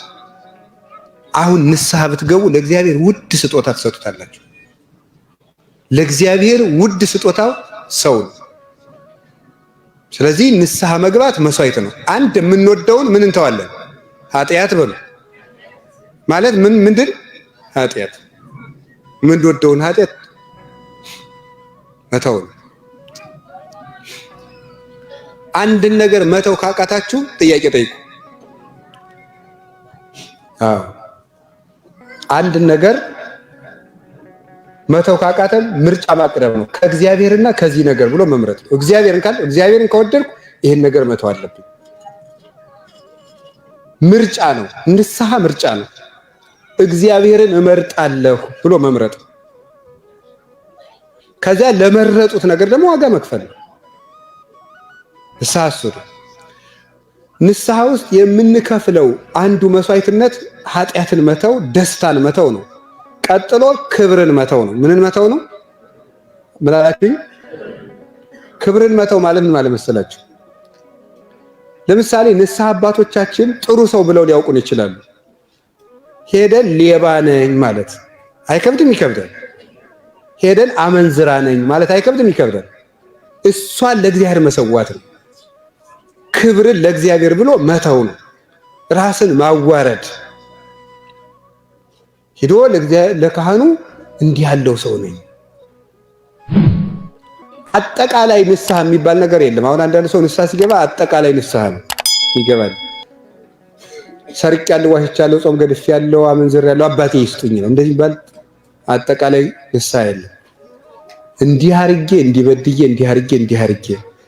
አሁን ንስሐ ብትገቡ ለእግዚአብሔር ውድ ስጦታ ትሰጡታላችሁ። ለእግዚአብሔር ውድ ስጦታው ሰው ነው። ስለዚህ ንስሐ መግባት መስዋዕት ነው። አንድ የምንወደውን ምን እንተዋለን? ኃጢአት በሉ ማለት ምንድን ኃጢአት የምንወደውን ኃጢአት መተው ነው። አንድን ነገር መተው ካቃታችሁ ጥያቄ ጠይቁ። አንድን ነገር መተው ካቃተን ምርጫ ማቅረብ ነው። ከእግዚአብሔርና ከዚህ ነገር ብሎ መምረጥ ነው። እግዚአብሔርን ከወደድኩ ይሄን ነገር መተው አለብኝ። ምርጫ ነው። ንስሐ ምርጫ ነው። እግዚአብሔርን እመርጣለሁ ብሎ መምረጥ ነው። ከዚያ ለመረጡት ነገር ደግሞ ዋጋ መክፈል ነው። ንስሐ እሱ። ንስሐ ውስጥ የምንከፍለው አንዱ መስዋዕትነት ኃጢአትን መተው፣ ደስታን መተው ነው። ቀጥሎ ክብርን መተው ነው። ምንን መተው ነው? ምን አላችሁኝ? ክብርን መተው ማለት ምን ማለት መሰላችሁ? ለምሳሌ ንስሐ አባቶቻችን ጥሩ ሰው ብለው ሊያውቁን ይችላሉ። ሄደን ሌባ ነኝ ማለት አይከብድም? ይከብዳል። ሄደን አመንዝራ ነኝ ማለት አይከብድም? ይከብዳል። እሷን ለእግዚአብሔር መሰዋት ነው። ክብርን ለእግዚአብሔር ብሎ መተው ነው። ራስን ማዋረድ ሄዶ ለካህኑ እንዲህ ያለው ሰው ነኝ። አጠቃላይ ንስሐ የሚባል ነገር የለም። አሁን አንዳንድ ሰው ንስሐ ሲገባ አጠቃላይ ንስሐ ነው ይገባል። ሰርቄያለሁ፣ ዋሽቻለሁ፣ ጾም ገድፌያለሁ፣ አመንዝሬያለሁ አባቴ ይስጡኝ ነው እንደዚህ ይባል። አጠቃላይ ንስሐ የለም። እንዲህ አርጌ እንዲበድዬ እንዲህ አርጌ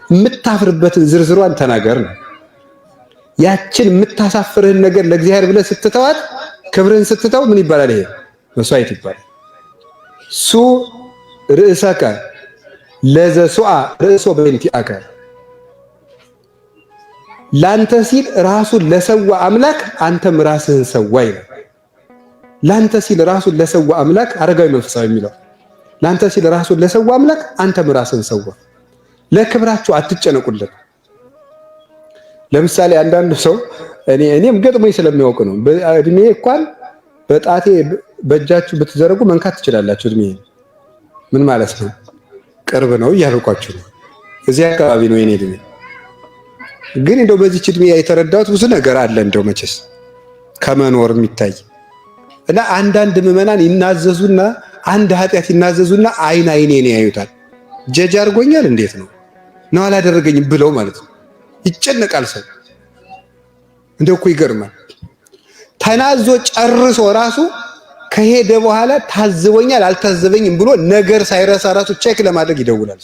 የምታፍርበትን ዝርዝሯን ተናገር ነው። ያችን የምታሳፍርህን ነገር ለእግዚአብሔር ብለህ ስትተዋት ክብርህን ስትተው ምን ይባላል? ይሄ መስዋዕት ይባላል። ሱ ርእሰከ ለዘሱአ ርእሶ በእንቲአከ ላንተ ሲል ራሱን ለሰዋ አምላክ አንተም ራስህን ሰዋይ ነው። ላንተ ሲል ራሱን ለሰዋ አምላክ አረጋዊ መንፈሳዊ የሚለው ላንተ ሲል ራሱን ለሰዋ አምላክ አንተም ራስህን ሰዋ። ለክብራችሁ አትጨነቁለት። ለምሳሌ አንዳንዱ ሰው እኔም ገጥሞኝ ስለሚያውቅ ነው። እድሜ እንኳን በጣቴ በእጃችሁ ብትዘረጉ መንካት ትችላላችሁ። እድሜ ምን ማለት ነው? ቅርብ ነው እያልኳችሁ ነው። እዚህ አካባቢ ነው የኔ እድሜ። ግን እንደው በዚህ እድሜ የተረዳሁት ብዙ ነገር አለ እንደው መቼስ ከመኖር የሚታይ እና አንዳንድ ምዕመናን ይናዘዙና አንድ ኃጢአት ይናዘዙና አይኔን ያዩታል። ጀጅ አድርጎኛል እንዴት ነው አላደረገኝም ብለው ማለት ነው። ይጨነቃል ሰው። እንደው እኮ ይገርማል። ተናዞ ጨርሶ ራሱ ከሄደ በኋላ ታዝቦኛል አልታዘበኝም ብሎ ነገር ሳይረሳ ራሱ ቼክ ለማድረግ ይደውላል።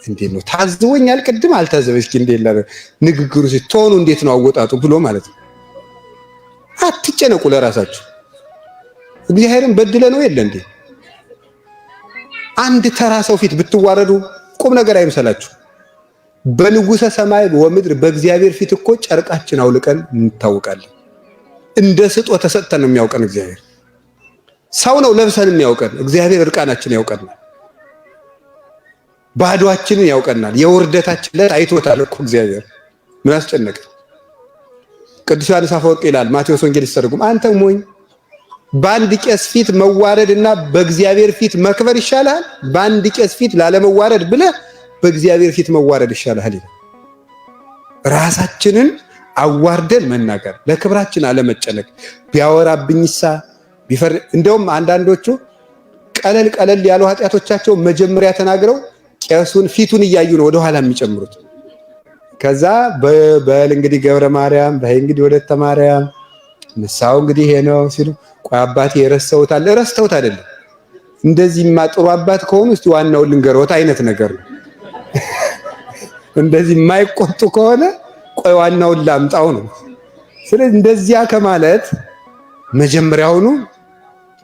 እንዴት ነው ታዝቦኛል ቅድም አልታዘበኝ እስኪ እንዴት ላለ ንግግሩ ሲቶኑ እንዴት ነው አወጣጡ ብሎ ማለት ነው። አትጨነቁ ለራሳችሁ። እግዚአብሔርን በድለ ነው የለ እንዴ? አንድ ተራ ሰው ፊት ብትዋረዱ ቁም ነገር አይምሰላችሁ። በንጉሠ ሰማይ ወምድር በእግዚአብሔር ፊት እኮ ጨርቃችን አውልቀን እንታወቃለን። እንደ ስጦ ተሰጥተን ነው የሚያውቀን እግዚአብሔር። ሰው ነው ለብሰን የሚያውቀን እግዚአብሔር። እርቃናችን ያውቀናል፣ ባዶአችንን ያውቀናል። የውርደታችን ላይ አይቶታል እኮ እግዚአብሔር። ምን አስጨነቀ? ቅዱስ ዮሐንስ አፈወርቅ ይላል ማቴዎስ ወንጌል ሲተረጉም፣ አንተ ሞኝ በአንድ ቄስ ፊት መዋረድና በእግዚአብሔር ፊት መክበር ይሻላል። በአንድ ቄስ ፊት ላለመዋረድ ብለህ በእግዚአብሔር ፊት መዋረድ ይሻላል ይላል። ራሳችንን አዋርደን መናገር፣ ለክብራችን አለመጨነቅ። ቢያወራብኝሳ ቢፈር እንደውም አንዳንዶቹ ቀለል ያሉ ኃጢአቶቻቸው መጀመሪያ ተናግረው ቄሱን ፊቱን እያዩ ነው ወደ ኋላ የሚጨምሩት። ከዛ በል እንግዲህ ገብረ ማርያም በይ እንግዲህ ወለተ ማርያም ንስሐው እንግዲህ ይሄ ነው ሲሉ፣ ቆይ አባቴ ረስተውታል። ረስተውት አይደለም እንደዚህማ ጥሩ አባት ከሆኑ እስቲ ዋናውን ልንገሮት አይነት ነገር ነው። እንደዚህ የማይቆጡ ከሆነ ቆይ ዋናውን ላምጣው ነው። ስለዚህ እንደዚያ ከማለት መጀመሪያውኑ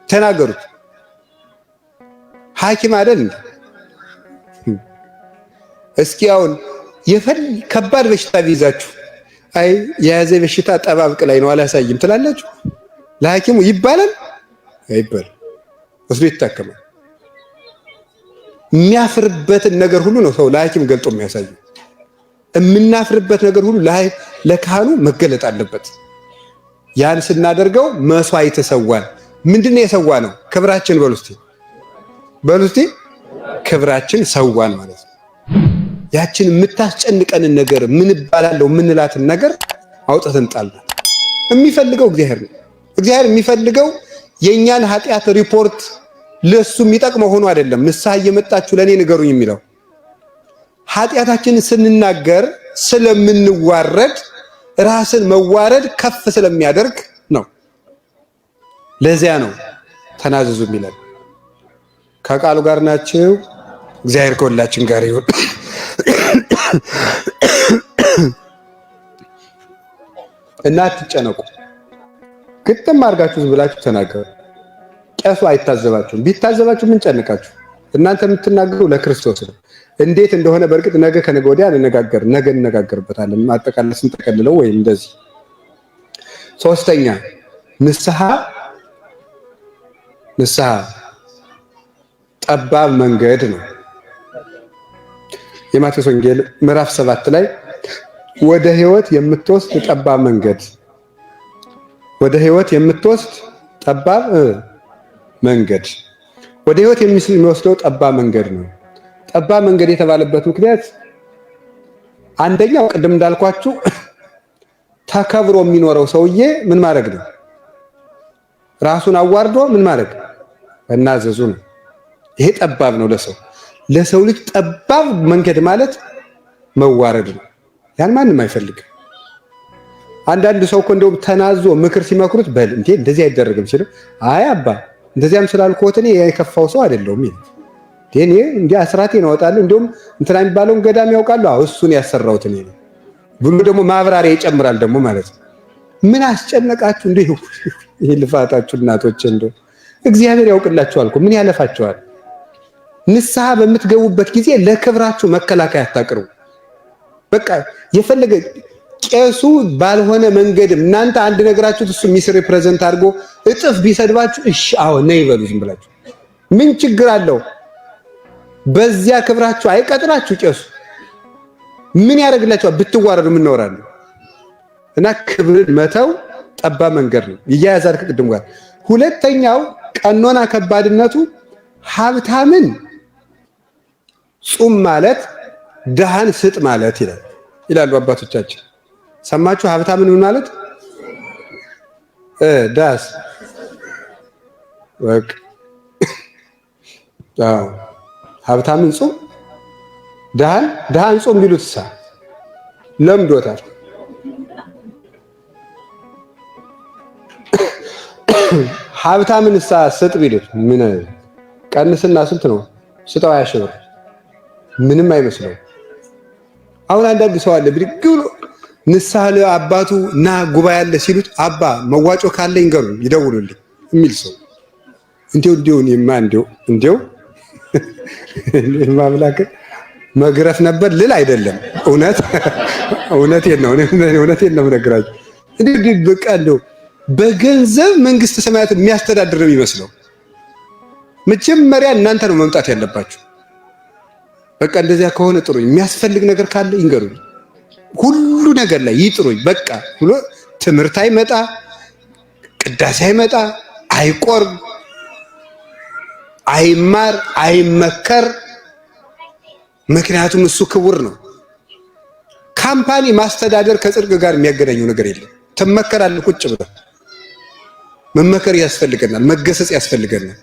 ተናገሩት። ሐኪም አይደል? እስኪ አሁን ከባድ በሽታ ቢይዛችሁ አይ የያዘ በሽታ ጠባብቅ ላይ ነው አላሳይም ትላላችሁ? ለሐኪሙ ይባላል አይባልም? ወስዶ ይታከማል። የሚያፍርበትን ነገር ሁሉ ነው ሰው ለሐኪም ገልጦ የሚያሳየው። የምናፍርበት ነገር ሁሉ ለካህኑ መገለጥ አለበት። ያን ስናደርገው መስዋዕት ተሰዋን። ምንድነው የሰዋ ነው? ክብራችን በሉ እስቲ ክብራችን ሰዋን ማለት ነው። ያችን የምታስጨንቀንን ነገር ምን ባላለው ምንላትን ነገር አውጥተን ጣልናት። የሚፈልገው እግዚአብሔር ነው። እግዚአብሔር የሚፈልገው የኛን ኃጢአት ሪፖርት ለሱ የሚጠቅመው ሆኖ አይደለም። ንስሐ እየመጣችሁ ለኔ ንገሩኝ የሚለው ኃጢአታችንን ስንናገር ስለምንዋረድ፣ ራስን መዋረድ ከፍ ስለሚያደርግ ነው። ለዚያ ነው ተናዘዙ የሚለን። ከቃሉ ጋር ናችሁ። እግዚአብሔር ከሁላችን ጋር ይሁን። እና አትጨነቁ። ግጥም አድርጋችሁ ዝም ብላችሁ ተናገሩ። ቄሱ አይታዘባችሁም። ቢታዘባችሁ ምን ጨነቃችሁ? እናንተ የምትናገሩ ለክርስቶስ ነው። እንዴት እንደሆነ በእርግጥ ነገ ከነገ ወዲያ ነገ እንነጋገርበታለን። አጠቃላይ ስንጠቀልለው ወይም እንደዚህ። ሶስተኛ ንስሐ ጠባብ መንገድ ነው። የማቴዎስ ወንጌል ምዕራፍ 7 ላይ ወደ ሕይወት የምትወስድ ጠባብ መንገድ ወደ ሕይወት የሚወስደው ጠባብ መንገድ ነው። ጠባብ መንገድ የተባለበት ምክንያት አንደኛው ቅድም እንዳልኳችሁ ተከብሮ የሚኖረው ሰውዬ ምን ማድረግ ነው? ራሱን አዋርዶ ምን ማድረግ እናዘዙ ነው። ይሄ ጠባብ ነው ለሰው ልጅ ጠባብ መንገድ ማለት መዋረድ ነው። ያን ማንም አይፈልግም። አንዳንድ ሰው እኮ እንደውም ተናዞ ምክር ሲመክሩት በል እንዴ እንደዚህ አይደረግም ሲል አይ አባ እንደዚያም ስላልኩት እኔ የከፋው ሰው አይደለሁም ይል እኔ እንዴ አስራቴን አወጣለሁ እንደውም እንትና የሚባለውን ገዳም ያውቃሉ እሱን ያሰራሁት እኔ ነው ብሎ ደግሞ ማብራሪያ ይጨምራል ደግሞ ማለት ነው። ምን አስጨነቃችሁ እንዴ? ይሄ ልፋታችሁ እናቶች እንደው እግዚአብሔር ያውቅላችኋል እኮ ምን ያለፋችኋል? ንስሐ በምትገቡበት ጊዜ ለክብራችሁ መከላከያ አታቅርቡ። በቃ የፈለገ ቄሱ ባልሆነ መንገድ እናንተ አንድ ነገራችሁት እሱ ሚስ ሪፕሬዘንት አድርጎ እጥፍ ቢሰድባችሁ እሺ አዎ ነይ ይበሉ ዝም ብላችሁ ምን ችግር አለው? በዚያ ክብራችሁ አይቀጥራችሁ ቄሱ ምን ያደርግላችኋል? ብትዋረዱ ምን ነው እና ክብርን መተው ጠባብ መንገድ ነው። ይያያዛል ከቅድም ጋር። ሁለተኛው ቀኖና ከባድነቱ ሀብታምን ጹም ማለት ድሃን ስጥ ማለት ይላሉ አባቶቻችን። ሰማችሁ? ሀብታምን ምን ማለት ዳስ ወቅ ሀብታምን ጹም ድሃን ጹም ቢሉት ለምዶታል። ሀብታምን ስጥ ቢሉት ምን ቀንስና ስንት ነው ስጠው ያሽብር ምንም አይመስለው። አሁን አንዳንድ ሰው አለ ብድግ ብሎ ንስሐ ለአባቱ እና ጉባኤ አለ ሲሉት አባ መዋጮ ካለ ይንገሩ ይደውሉልኝ የሚል ሰው እንዴው ማምላክ መግረፍ ነበር ልል አይደለም። እውነቴን ነው ነግራችሁ እንዴ በቃ እንደው በገንዘብ መንግስተ ሰማያት የሚያስተዳድር ነው የሚመስለው። መጀመሪያ እናንተ ነው መምጣት ያለባችሁ። በቃ እንደዚያ ከሆነ ጥሩኝ፣ የሚያስፈልግ ነገር ካለ ይንገሩኝ፣ ሁሉ ነገር ላይ ይጥሩኝ በቃ ብሎ ትምህርት አይመጣ፣ ቅዳሴ አይመጣ፣ አይቆርብ፣ አይማር፣ አይመከር። ምክንያቱም እሱ ክቡር ነው። ካምፓኒ ማስተዳደር ከጽድቅ ጋር የሚያገናኘው ነገር የለም። ትመከራለህ ቁጭ ብለህ መመከር ያስፈልገናል፣ መገሰጽ ያስፈልገናል።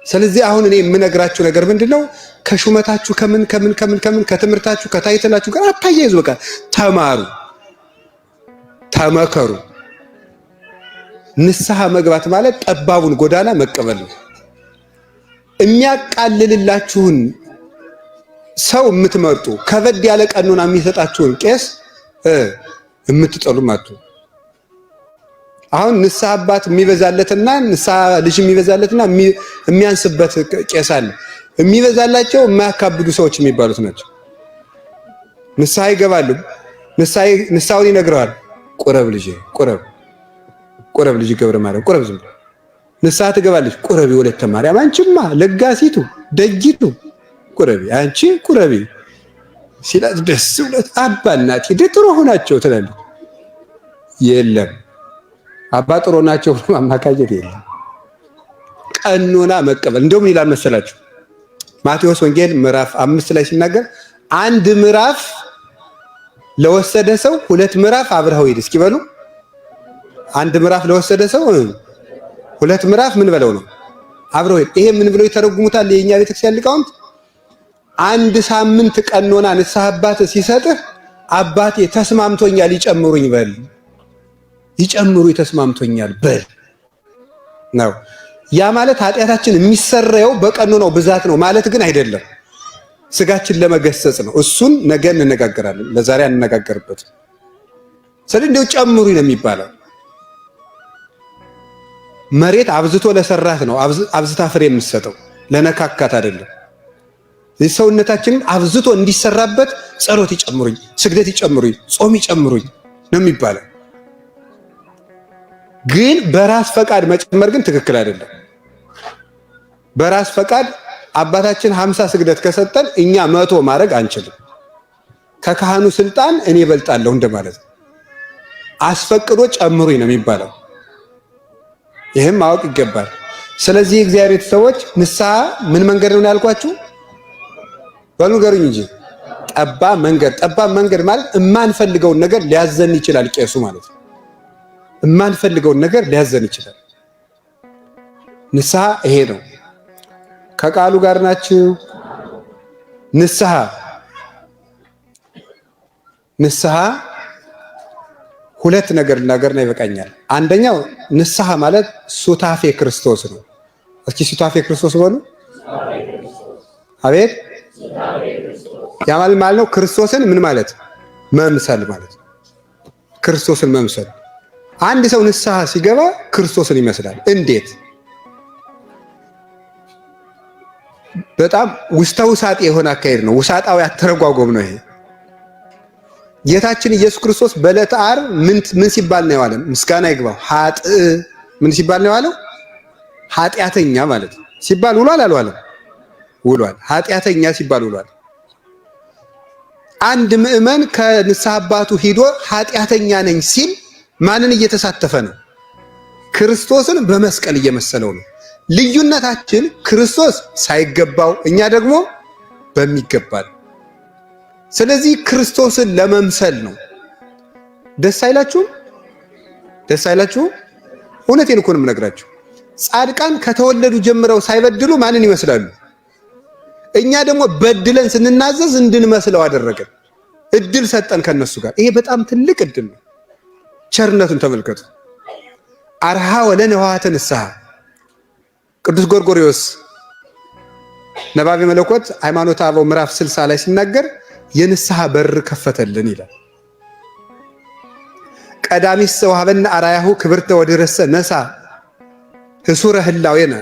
ስለዚህ አሁን እኔ የምነግራችሁ ነገር ምንድነው? ከሹመታችሁ ከምን ከትምህርታችሁ ከታይትላችሁ ጋር አታያይዙ። በቃ ተማሩ፣ ተመከሩ። ንስሐ መግባት ማለት ጠባቡን ጎዳና መቀበል ነው። የሚያቃልልላችሁን ሰው የምትመርጡ ከበድ ያለ ቀኖና የሚሰጣችሁን ቄስ የምትጠሉ ማለት ነው። አሁን ንስሐ አባት የሚበዛለትና ንስሐ ልጅ የሚበዛለትና የሚያንስበት ቄስ አለ። የሚበዛላቸው የማያካብዱ ሰዎች የሚባሉት ናቸው። ንስሐ ይገባሉ። ንስሐውን ይነግረዋል። ቁረብ ልጅ ቁረብ ልጅ ገብረ ማርያም ቁረብ ዝም ንስሐ ትገባለች። ቁረቢ ወለተ ማርያም አንቺማ ለጋሲቱ ደጅቱ ቁረቢ አንቺ ቁረቢ ሲላት ደስ ብሎት አባ እናቴ ጥሩ ሆናቸው ትላለች። የለም አባ ጥሩ ናቸው ማማካጀት የለም። ቀኖና መቀበል እንደውም ይላል መሰላችሁ ማቴዎስ ወንጌል ምዕራፍ 5 ላይ ሲናገር አንድ ምዕራፍ ለወሰደ ሰው 2 ምዕራፍ አብረው ሂድ እስኪ በሉ። አንድ ምዕራፍ ለወሰደ ሰው 2 ምዕራፍ ምን በለው ነው አብረው ሂድ። ይሄ ምን ብለው ይተረጉሙታል የኛ ቤተክርስቲያን ሊቃውንት? አንድ ሳምንት ቀኖና ንስሐ አባት ሲሰጥህ አባቴ ተስማምቶኛል ይጨምሩኝ በል፣ ይጨምሩ ተስማምቶኛል በል ነው። ያ ማለት ኃጢአታችን የሚሰረየው በቀኖናው ብዛት ነው ማለት ግን አይደለም። ስጋችን ለመገሰጽ ነው። እሱን ነገ እንነጋገራለን፣ ለዛሬ አንነጋገርበትም። ስለዚህ እንደው ጨምሩኝ ነው የሚባለው። መሬት አብዝቶ ለሰራት ነው አብዝታ ፍሬ የምትሰጠው፣ ለነካካት አይደለም። ሰውነታችንን አብዝቶ እንዲሰራበት ጸሎት ይጨምሩኝ፣ ስግደት ይጨምሩኝ፣ ጾም ይጨምሩኝ ነው የሚባለው። ግን በራስ ፈቃድ መጨመር ግን ትክክል አይደለም። በራስ ፈቃድ አባታችን 50 ስግደት ከሰጠን እኛ 100 ማድረግ አንችልም። ከካህኑ ስልጣን እኔ እበልጣለሁ እንደማለት ነው። አስፈቅዶ ጨምሩኝ ነው የሚባለው። ይህም ማወቅ ይገባል። ስለዚህ እግዚአብሔር ሰዎች ንስሐ ምን መንገድ ነው ያልኳችሁ? በሉ ንገሩኝ እንጂ ጠባብ መንገድ ማለት የማንፈልገውን ነገር ሊያዘን ይችላል። ቄሱ ማለት ነው። የማንፈልገውን ነገር ሊያዘን ይችላል። ንስሐ ይሄ ነው። ከቃሉ ጋር ናችሁ። ንስሐ ሁለት ነገር ልናገርና ይበቃኛል። አንደኛው ንስሐ ማለት ሱታፌ ክርስቶስ ነው። እስኪ ሱታፌ ክርስቶስ በሉ። አቤት ያ ማለት ነው ክርስቶስን ምን ማለት መምሰል ማለት ነው። ክርስቶስን መምሰል። አንድ ሰው ንስሐ ሲገባ ክርስቶስን ይመስላል። እንዴት? በጣም ውስጠ ውሳጤ የሆነ አካሄድ ነው። ውሳጣዊ አተረጓጎም ነው ይሄ። ጌታችን ኢየሱስ ክርስቶስ በዕለተ ዓርብ ምን ሲባል ነው የዋለው? ምስጋና ይግባው። ምን ሲባል ነው የዋለው? ኃጢአተኛ ማለት ነው ሲባል ውሏል አልዋለም? ውሏል። ኃጢአተኛ ሲባል ውሏል። አንድ ምዕመን ከንስሐ አባቱ ሂዶ ኃጢአተኛ ነኝ ሲል ማንን እየተሳተፈ ነው? ክርስቶስን በመስቀል እየመሰለው ነው። ልዩነታችን ክርስቶስ ሳይገባው እኛ ደግሞ በሚገባል። ስለዚህ ክርስቶስን ለመምሰል ነው። ደስ አይላችሁም? ደስ አይላችሁም? እውነቴን እኮ ነው የምነግራችሁ። ጻድቃን ከተወለዱ ጀምረው ሳይበድሉ ማንን ይመስላሉ? እኛ ደግሞ በድለን ስንናዘዝ እንድንመስለው አደረገን። እድል ሰጠን ከነሱ ጋር። ይሄ በጣም ትልቅ እድል ነው። ቸርነቱን ተመልከቱ። አርሃ ወለነ ኅዋተ ንስሐ ቅዱስ ጎርጎርዮስ ነባቤ መለኮት ሃይማኖተ አበው ምዕራፍ 60 ላይ ሲናገር የንስሐ በር ከፈተልን ይላል። ቀዳሚስ ወሀበነ አርአያሁ ክብርተ ወድረሰ ነሳ ህሱረ ህላዌነ።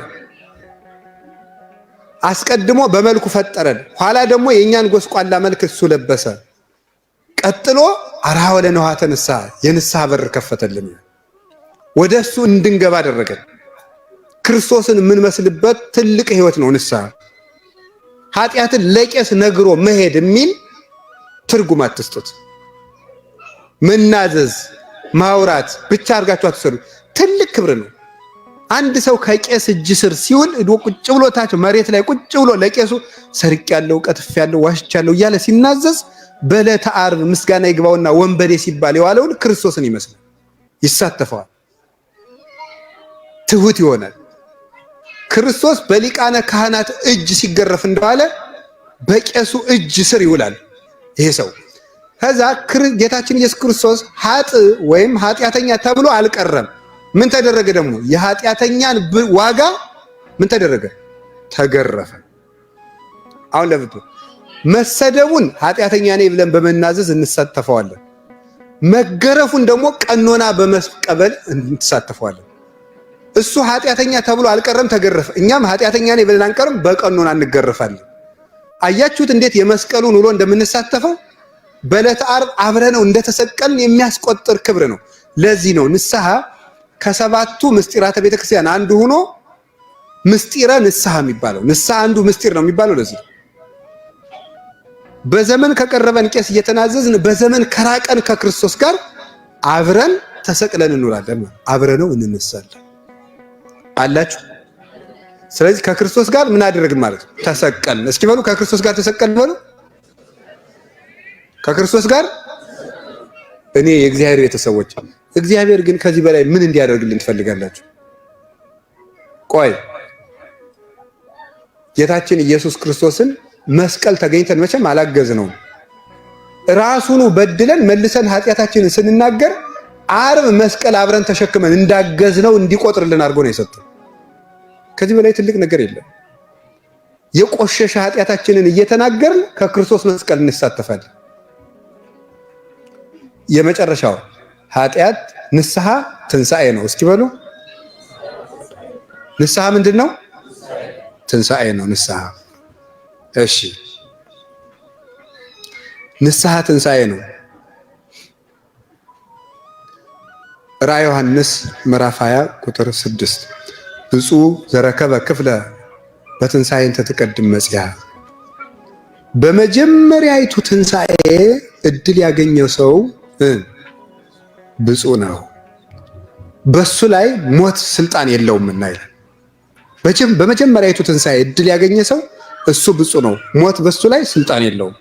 አስቀድሞ በመልኩ ፈጠረን፣ ኋላ ደግሞ የእኛን ጎስቋላ መልክ እሱ ለበሰ። ቀጥሎ አርሃ ወለነ ኅዋተ ንስሐ የንስሐ በር ከፈተልን፣ ወደ እሱ እንድንገባ አደረገን። ክርስቶስን የምንመስልበት ትልቅ ህይወት ነው ንስሐ። ኃጢአትን ለቄስ ነግሮ መሄድ የሚል ትርጉም አትስጡት። መናዘዝ ማውራት ብቻ አድርጋችሁ አትሰሩ። ትልቅ ክብር ነው። አንድ ሰው ከቄስ እጅ ስር ሲውል ቁጭ ብሎ ታች መሬት ላይ ቁጭ ብሎ ለቄሱ ሰርቄያለሁ፣ ቀጥፌያለሁ፣ ዋሽቻለሁ እያለ ሲናዘዝ በዕለተ ዓርብ ምስጋና ይግባውና ወንበዴ ሲባል የዋለውን ክርስቶስን ይመስላል። ይሳተፈዋል፣ ትሁት ይሆናል። ክርስቶስ በሊቃነ ካህናት እጅ ሲገረፍ እንደዋለ በቄሱ እጅ ስር ይውላል ይሄ ሰው። ከዛ ጌታችን ኢየሱስ ክርስቶስ ወይም ኃጢአተኛ ተብሎ አልቀረም። ምን ተደረገ ደግሞ? የኃጢአተኛን ዋጋ ምን ተደረገ? ተገረፈ። አሁን ለብቱ መሰደቡን ኃጢአተኛ ነኝ ብለን በመናዘዝ እንሳተፈዋለን። መገረፉን ደግሞ ቀኖና በመቀበል እንሳተፈዋለን። እሱ ኃጢአተኛ ተብሎ አልቀረም፣ ተገረፈ። እኛም ኃጢአተኛ ነኝ ብለን አንቀርም፣ በቀኖና እንገረፋለን። አያችሁት እንዴት የመስቀሉን ውሎ እንደምንሳተፈው? በዕለተ ዓርብ አብረነው እንደተሰቀልን የሚያስቆጥር ክብር ነው። ለዚህ ነው ንስሐ ከሰባቱ ምስጢራተ ቤተክርስቲያን አንዱ ሆኖ ምስጢረ ንስሐ የሚባለው። ንስሐ አንዱ ምስጢር ነው የሚባለው ለዚህ። በዘመን ከቀረበን ቄስ እየተናዘዝን በዘመን ከራቀን ከክርስቶስ ጋር አብረን ተሰቅለን እንውላለን፣ አብረነው እንነሳለን አላችሁ። ስለዚህ ከክርስቶስ ጋር ምን አደረግን ማለት ነው? ተሰቀልን። እስኪ በሉ ከክርስቶስ ጋር ተሰቀልን በሉ። ከክርስቶስ ጋር እኔ የእግዚአብሔር ቤተሰቦች። እግዚአብሔር ግን ከዚህ በላይ ምን እንዲያደርግልን ትፈልጋላችሁ? ቆይ ጌታችን ኢየሱስ ክርስቶስን መስቀል ተገኝተን መቼም አላገዝነውም። ራሱኑ በድለን መልሰን ኃጢአታችንን ስንናገር ዓርብ መስቀል አብረን ተሸክመን እንዳገዝነው እንዲቆጥርልን አድርጎ ነው የሰጠው። ከዚህ በላይ ትልቅ ነገር የለም። የቆሸሸ ኃጢአታችንን እየተናገርን ከክርስቶስ መስቀል እንሳተፋለን። የመጨረሻው ኃጢአት ንስሐ ትንሣኤ ነው። እስኪ በሉ ንስሐ ምንድን ነው? ትንሣኤ ነው ንስሐ። እሺ ንስሐ ትንሣኤ ነው። ራዕየ ዮሐንስ ምዕራፍ 20 ቁጥር 6 ብፁዕ ዘረከበ ክፍለ በትንሣኤ እንተ ትቀድም መጽያ። በመጀመሪያይቱ ትንሣኤ እድል ያገኘው ሰው ብፁዕ ነው፣ በሱ ላይ ሞት ስልጣን የለውም እና ይላል። በመጀመሪያይቱ ትንሣኤ እድል ያገኘ ሰው እሱ ብፁዕ ነው፣ ሞት በሱ ላይ ስልጣን የለውም።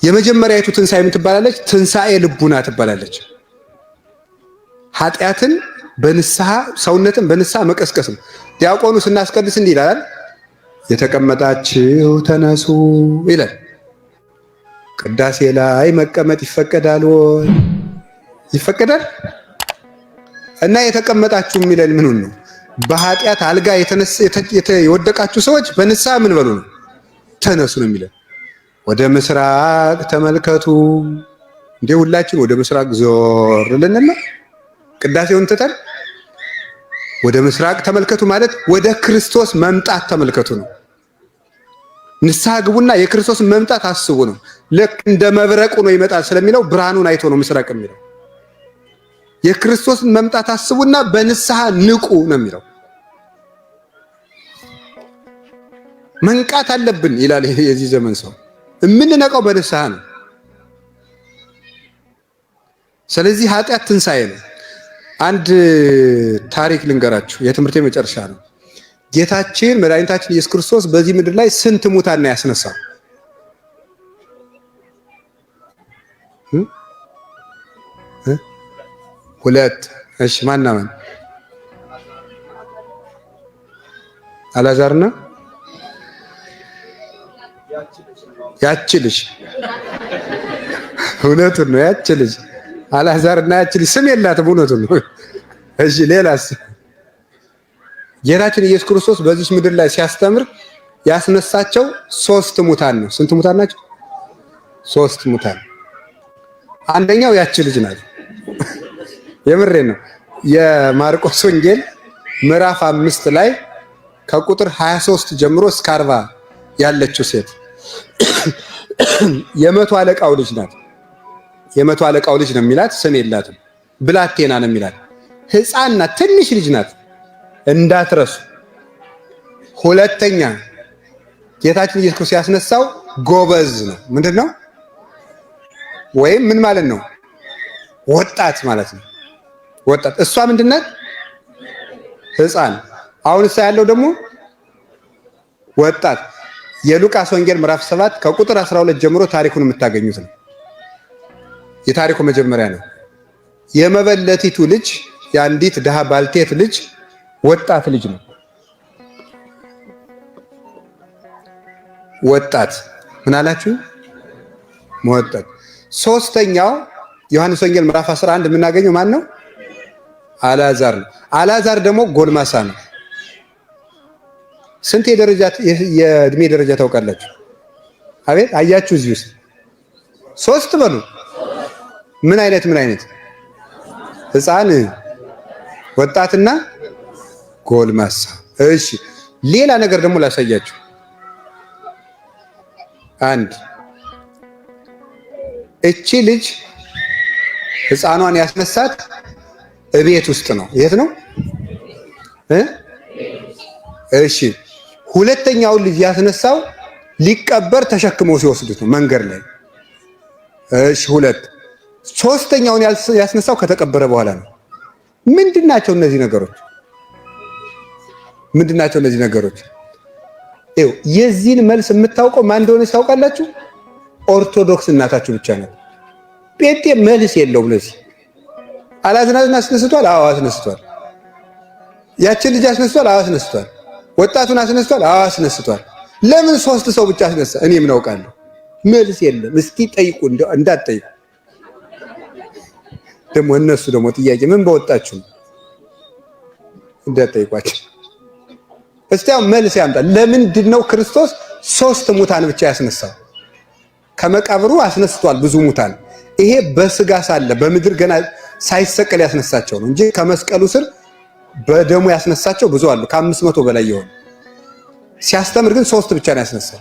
የመጀመሪያይቱ ትንሣኤ ምን ትባላለች? ትንሣኤ ልቡና ትባላለች። ኃጢአትን በንስሐ ሰውነትን በንስሐ መቀስቀስ ነው። ዲያቆኑ ስናስቀድስ እንዲህ ይላል፣ የተቀመጣችሁ ተነሱ ይላል። ቅዳሴ ላይ መቀመጥ ይፈቀዳል ወይ? ይፈቀዳል። እና የተቀመጣችሁ የሚለን ምኑን ነው? በኃጢአት አልጋ የወደቃችሁ ሰዎች በንስሐ ምን በሉ ነው? ተነሱ ነው የሚለን። ወደ ምስራቅ ተመልከቱ። እንዴ ሁላችን ወደ ምስራቅ ዞር ልንል ቅዳሴውን ትተን ወደ ምስራቅ ተመልከቱ ማለት ወደ ክርስቶስ መምጣት ተመልከቱ ነው። ንስሐ ግቡና የክርስቶስን መምጣት አስቡ ነው። ልክ እንደ መብረቁ ነው ይመጣል ስለሚለው ብርሃኑን አይቶ ነው ምስራቅ የሚለው። የክርስቶስን መምጣት አስቡና በንስሐ ንቁ ነው የሚለው። መንቃት አለብን ይላል የዚህ ዘመን ሰው። የምንነቃው በንስሐ ነው። ስለዚህ ኃጢአት ትንሣኤ ነው። አንድ ታሪክ ልንገራችሁ፣ የትምህርቴ መጨረሻ ነው። ጌታችን መድኃኒታችን ኢየሱስ ክርስቶስ በዚህ ምድር ላይ ስንት ሙታን ነው ያስነሳው? ሁለት። እሺ ማን ነው? አልዓዛርና ያቺ ልጅ። እውነቱን ነው፣ ያቺ ልጅ አልዓዛርና ያቺ ልጅ ስም የላትም። እውነቱን ነው። እሺ ሌላስ? ጌታችን ኢየሱስ ክርስቶስ በዚህ ምድር ላይ ሲያስተምር ያስነሳቸው 3 ሙታን ነው። ስንት ሙታን ናቸው? 3 ሙታን። አንደኛው ያቺ ልጅ ናት። የምሬ ነው። የማርቆስ ወንጌል ምዕራፍ 5 ላይ ከቁጥር 23 ጀምሮ እስከ 40 ያለችው ሴት የመቶ አለቃው ልጅ ናት። የመቶ አለቃው ልጅ ነው የሚላት፣ ስም የላትም። ብላቴና ነው የሚላት። ሕፃን ናት፣ ትንሽ ልጅ ናት እንዳትረሱ። ሁለተኛ ጌታችን ኢየሱስ ክርስቶስ ያስነሳው ጎበዝ ነው። ምንድን ነው? ወይም ምን ማለት ነው? ወጣት ማለት ነው። ወጣት። እሷ ምንድን ናት? ሕፃን። አሁን እሷ ያለው ደግሞ ወጣት። የሉቃስ ወንጌል ምዕራፍ 7 ከቁጥር 12 ጀምሮ ታሪኩን የምታገኙት ነው። የታሪኩ መጀመሪያ ነው። የመበለቲቱ ልጅ የአንዲት ድሃ ባልቴት ልጅ ወጣት ልጅ ነው። ወጣት ምን አላችሁ? ወጣት። ሶስተኛው ዮሐንስ ወንጌል ምዕራፍ 11 የምናገኘው ማን ነው? አልዓዛር ነው። አልዓዛር ደግሞ ጎልማሳ ነው። ስንት የእድሜ ደረጃ ታውቃላችሁ? አቤት አያችሁ፣ እዚህ ውስጥ 3 በሉ። ምን አይነት ሕፃን፣ ወጣትና ጎልማሳ። እሺ ሌላ ነገር ደግሞ ላሳያችሁ። አንድ እቺ ልጅ ሕፃኗን ያስነሳት እቤት ውስጥ ነው። የት ነው? እሺ ሁለተኛውን ልጅ ያስነሳው ሊቀበር ተሸክመው ሲወስዱት ነው፣ መንገድ ላይ። እሺ ሁለት። ሶስተኛውን ያስነሳው ከተቀበረ በኋላ ነው። ምንድናቸው እነዚህ ነገሮች? ምንድናቸው እነዚህ ነገሮች? ይኸው የዚህን መልስ የምታውቀው ማን እንደሆነ ታውቃላችሁ? ኦርቶዶክስ እናታችሁ ብቻ ነው። ጴንጤ መልስ የለውም ለዚህ። አልዓዛርን አስነስቷል? አዎ አስነስቷል። ያችን ልጅ አስነስቷል? አዎ አስነስቷል። ወጣቱን አስነስቷል? አዎ አስነስቷል። ለምን 3 ሰው ብቻ አስነሳ? እኔ ምን አውቃለሁ? መልስ የለም። እስኪ ጠይቁ፣ እንዳትጠይቁ ደግሞ እነሱ ደግሞ ጥያቄ ምን በወጣችሁ እንዳትጠይቋቸው። እስቲ አሁን መልስ ያምጣ። ለምንድን ነው ክርስቶስ 3 ሙታን ብቻ ያስነሳው? ከመቃብሩ አስነስቷል ብዙ ሙታን። ይሄ በስጋ ሳለ በምድር ገና ሳይሰቀል ያስነሳቸው ነው እንጂ ከመስቀሉ ስር በደሙ ያስነሳቸው ብዙ አሉ፣ ከ500 በላይ የሆኑ። ሲያስተምር ግን 3 ብቻ ነው ያስነሳው።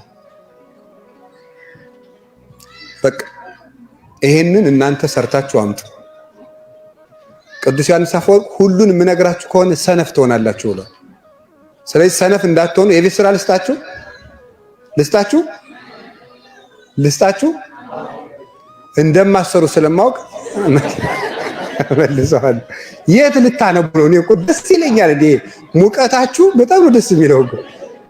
በቃ ይሄንን እናንተ ሰርታችሁ አምጡ። ቅዱስ ዮሐንስ አፈወርቅ ሁሉን የምነግራችሁ ከሆነ ሰነፍ ትሆናላችሁ ብሏል። ስለዚህ ሰነፍ እንዳትሆኑ የቤት ስራ ልስጣችሁ እንደማሰሩ ስለማውቅ መልሰዋል። የት ልታነቡ ነው? እኔ እኮ ደስ ይለኛል። እንዴ ሙቀታችሁ በጣም ነው ደስ የሚለው እኮ።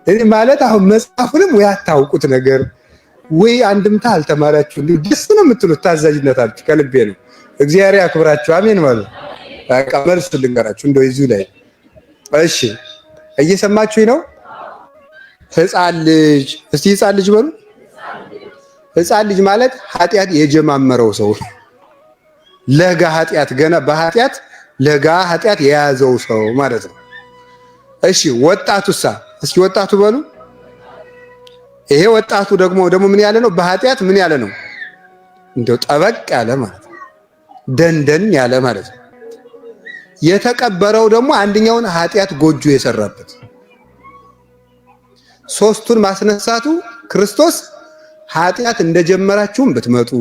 እኔ ማለት አሁን መጽሐፉንም ወይ አታውቁት ነገር ወይ አንድምታ አልተማራችሁ እንዴ? ደስ ነው የምትሉት። ታዛዥነታችሁ ከልቤ ነው። እግዚአብሔር ያክብራችሁ። አሜን በሉ። በቃ መልስ ልንገራችሁ እንደው እዚሁ ላይ እሺ፣ እየሰማችሁኝ ነው? ሕፃን ልጅ እስቲ ሕፃን ልጅ በሉ። ሕፃን ልጅ ማለት ኃጢአት የጀማመረው ሰው፣ ለጋ ኃጢአት ገና በኃጢአት ለጋ ኃጢአት የያዘው ሰው ማለት ነው። እሺ ወጣቱሳ እስኪ ወጣቱ በሉ። ይሄ ወጣቱ ደግሞ ምን ያለ ነው? በኃጢአት ምን ያለ ነው? እንደው ጠበቅ ያለ ማለት ነው። ደንደን ያለ ማለት ነው። የተቀበረው ደግሞ አንደኛውን ኃጢአት ጎጆ የሰራበት። ሶስቱን ማስነሳቱ ክርስቶስ ኃጢአት እንደጀመራችሁም ብትመጡ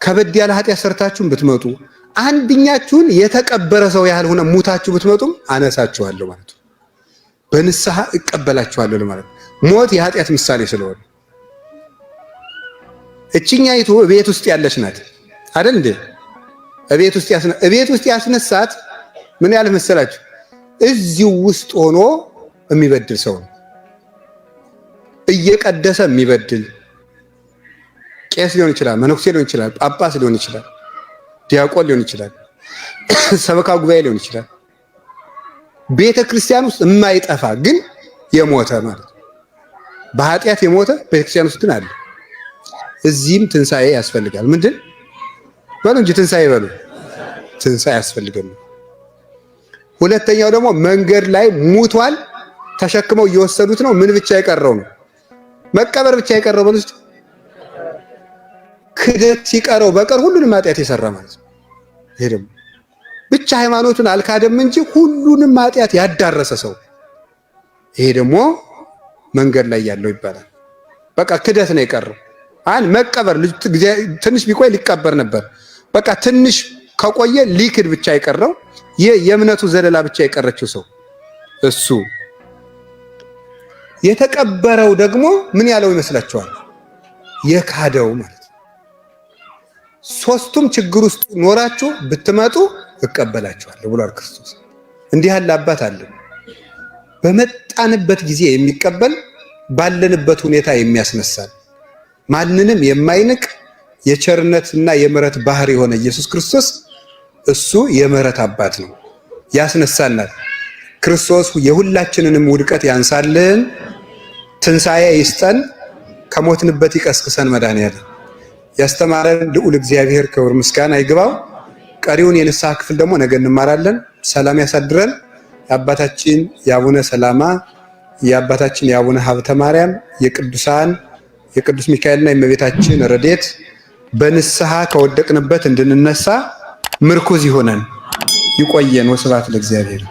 ከበድ ያለ ኃጢአት ሰርታችሁም ብትመጡ አንድኛችሁን የተቀበረ ሰው ያህል ሆነ ሙታችሁ ብትመጡም አነሳችኋለሁ ማለት ነው። በንስሐ እቀበላችኋለሁ ማለት ነው። ሞት የኃጢአት ምሳሌ ስለሆነ እቺኛይቱ ቤት ውስጥ ያለች ናት አይደል እንዴ? እቤት ውስጥ ያስነሳት ምን ያህል መሰላችሁ? እዚሁ ውስጥ ሆኖ የሚበድል ሰው ነው። እየቀደሰ የሚበድል ቄስ ሊሆን ይችላል፣ መነኩሴ ሊሆን ይችላል፣ ጳጳስ ሊሆን ይችላል፣ ዲያቆን ሊሆን ይችላል፣ ሰበካ ጉባኤ ሊሆን ይችላል። ቤተ ክርስቲያን ውስጥ የማይጠፋ ግን የሞተ ማለት ነው። በኃጢአት የሞተ ቤተ ክርስቲያን ውስጥ ግን አለ። እዚህም ትንሣኤ ያስፈልጋል። ምንድን በሉ እንጂ ትንሣኤ በሉ። ትንሣኤ ያስፈልጋል። ሁለተኛው ደግሞ መንገድ ላይ ሙቷል፣ ተሸክመው እየወሰዱት ነው። ምን ብቻ የቀረው ነው? መቀበር ብቻ የቀረው በሉ እስቲ። ክደት ሲቀረው በቀር ሁሉንም ኃጢአት የሰራ ማለት ነው። ይሄ ደግሞ ብቻ ሃይማኖቱን አልካደም እንጂ ሁሉንም ኃጢአት ያዳረሰ ሰው፣ ይሄ ደግሞ መንገድ ላይ ያለው ይባላል። በቃ ክደት ነው የቀረው። መቀበር ትንሽ ቢቆይ ሊቀበር ነበር። በቃ ትንሽ ከቆየ ሊክድ ብቻ የቀረው የእምነቱ ዘለላ ብቻ የቀረችው ሰው እሱ። የተቀበረው ደግሞ ምን ያለው ይመስላችኋል? የካደው ማለት ነው። ሶስቱም ችግር ውስጥ ኖራችሁ ብትመጡ እቀበላችኋለሁ ብሏል ክርስቶስ። እንዲህ ያለ አባት አለ። በመጣንበት ጊዜ የሚቀበል ባለንበት ሁኔታ የሚያስነሳል ማንንም የማይንቅ የቸርነትና የምሕረት ባህር የሆነ ኢየሱስ ክርስቶስ እሱ የምሕረት አባት ነው። ያስነሳናል። ክርስቶስ የሁላችንንም ውድቀት ያንሳልን፣ ትንሣኤ ይስጠን፣ ከሞትንበት ይቀስቅሰን። መድኃኔዓለም ያስተማረን ልዑል እግዚአብሔር ክብር ምስጋና ይግባው። ቀሪውን የንስሐ ክፍል ደግሞ ነገ እንማራለን። ሰላም ያሳድረን። የአባታችን የአቡነ ሰላማ የአባታችን የአቡነ ሀብተ ማርያም የቅዱሳን የቅዱስ ሚካኤልና የእመቤታችን ረድኤት በንስሐ ከወደቅንበት እንድንነሳ ምርኩዝ ይሆነን። ይቆየን። ወስብሐት ለእግዚአብሔር።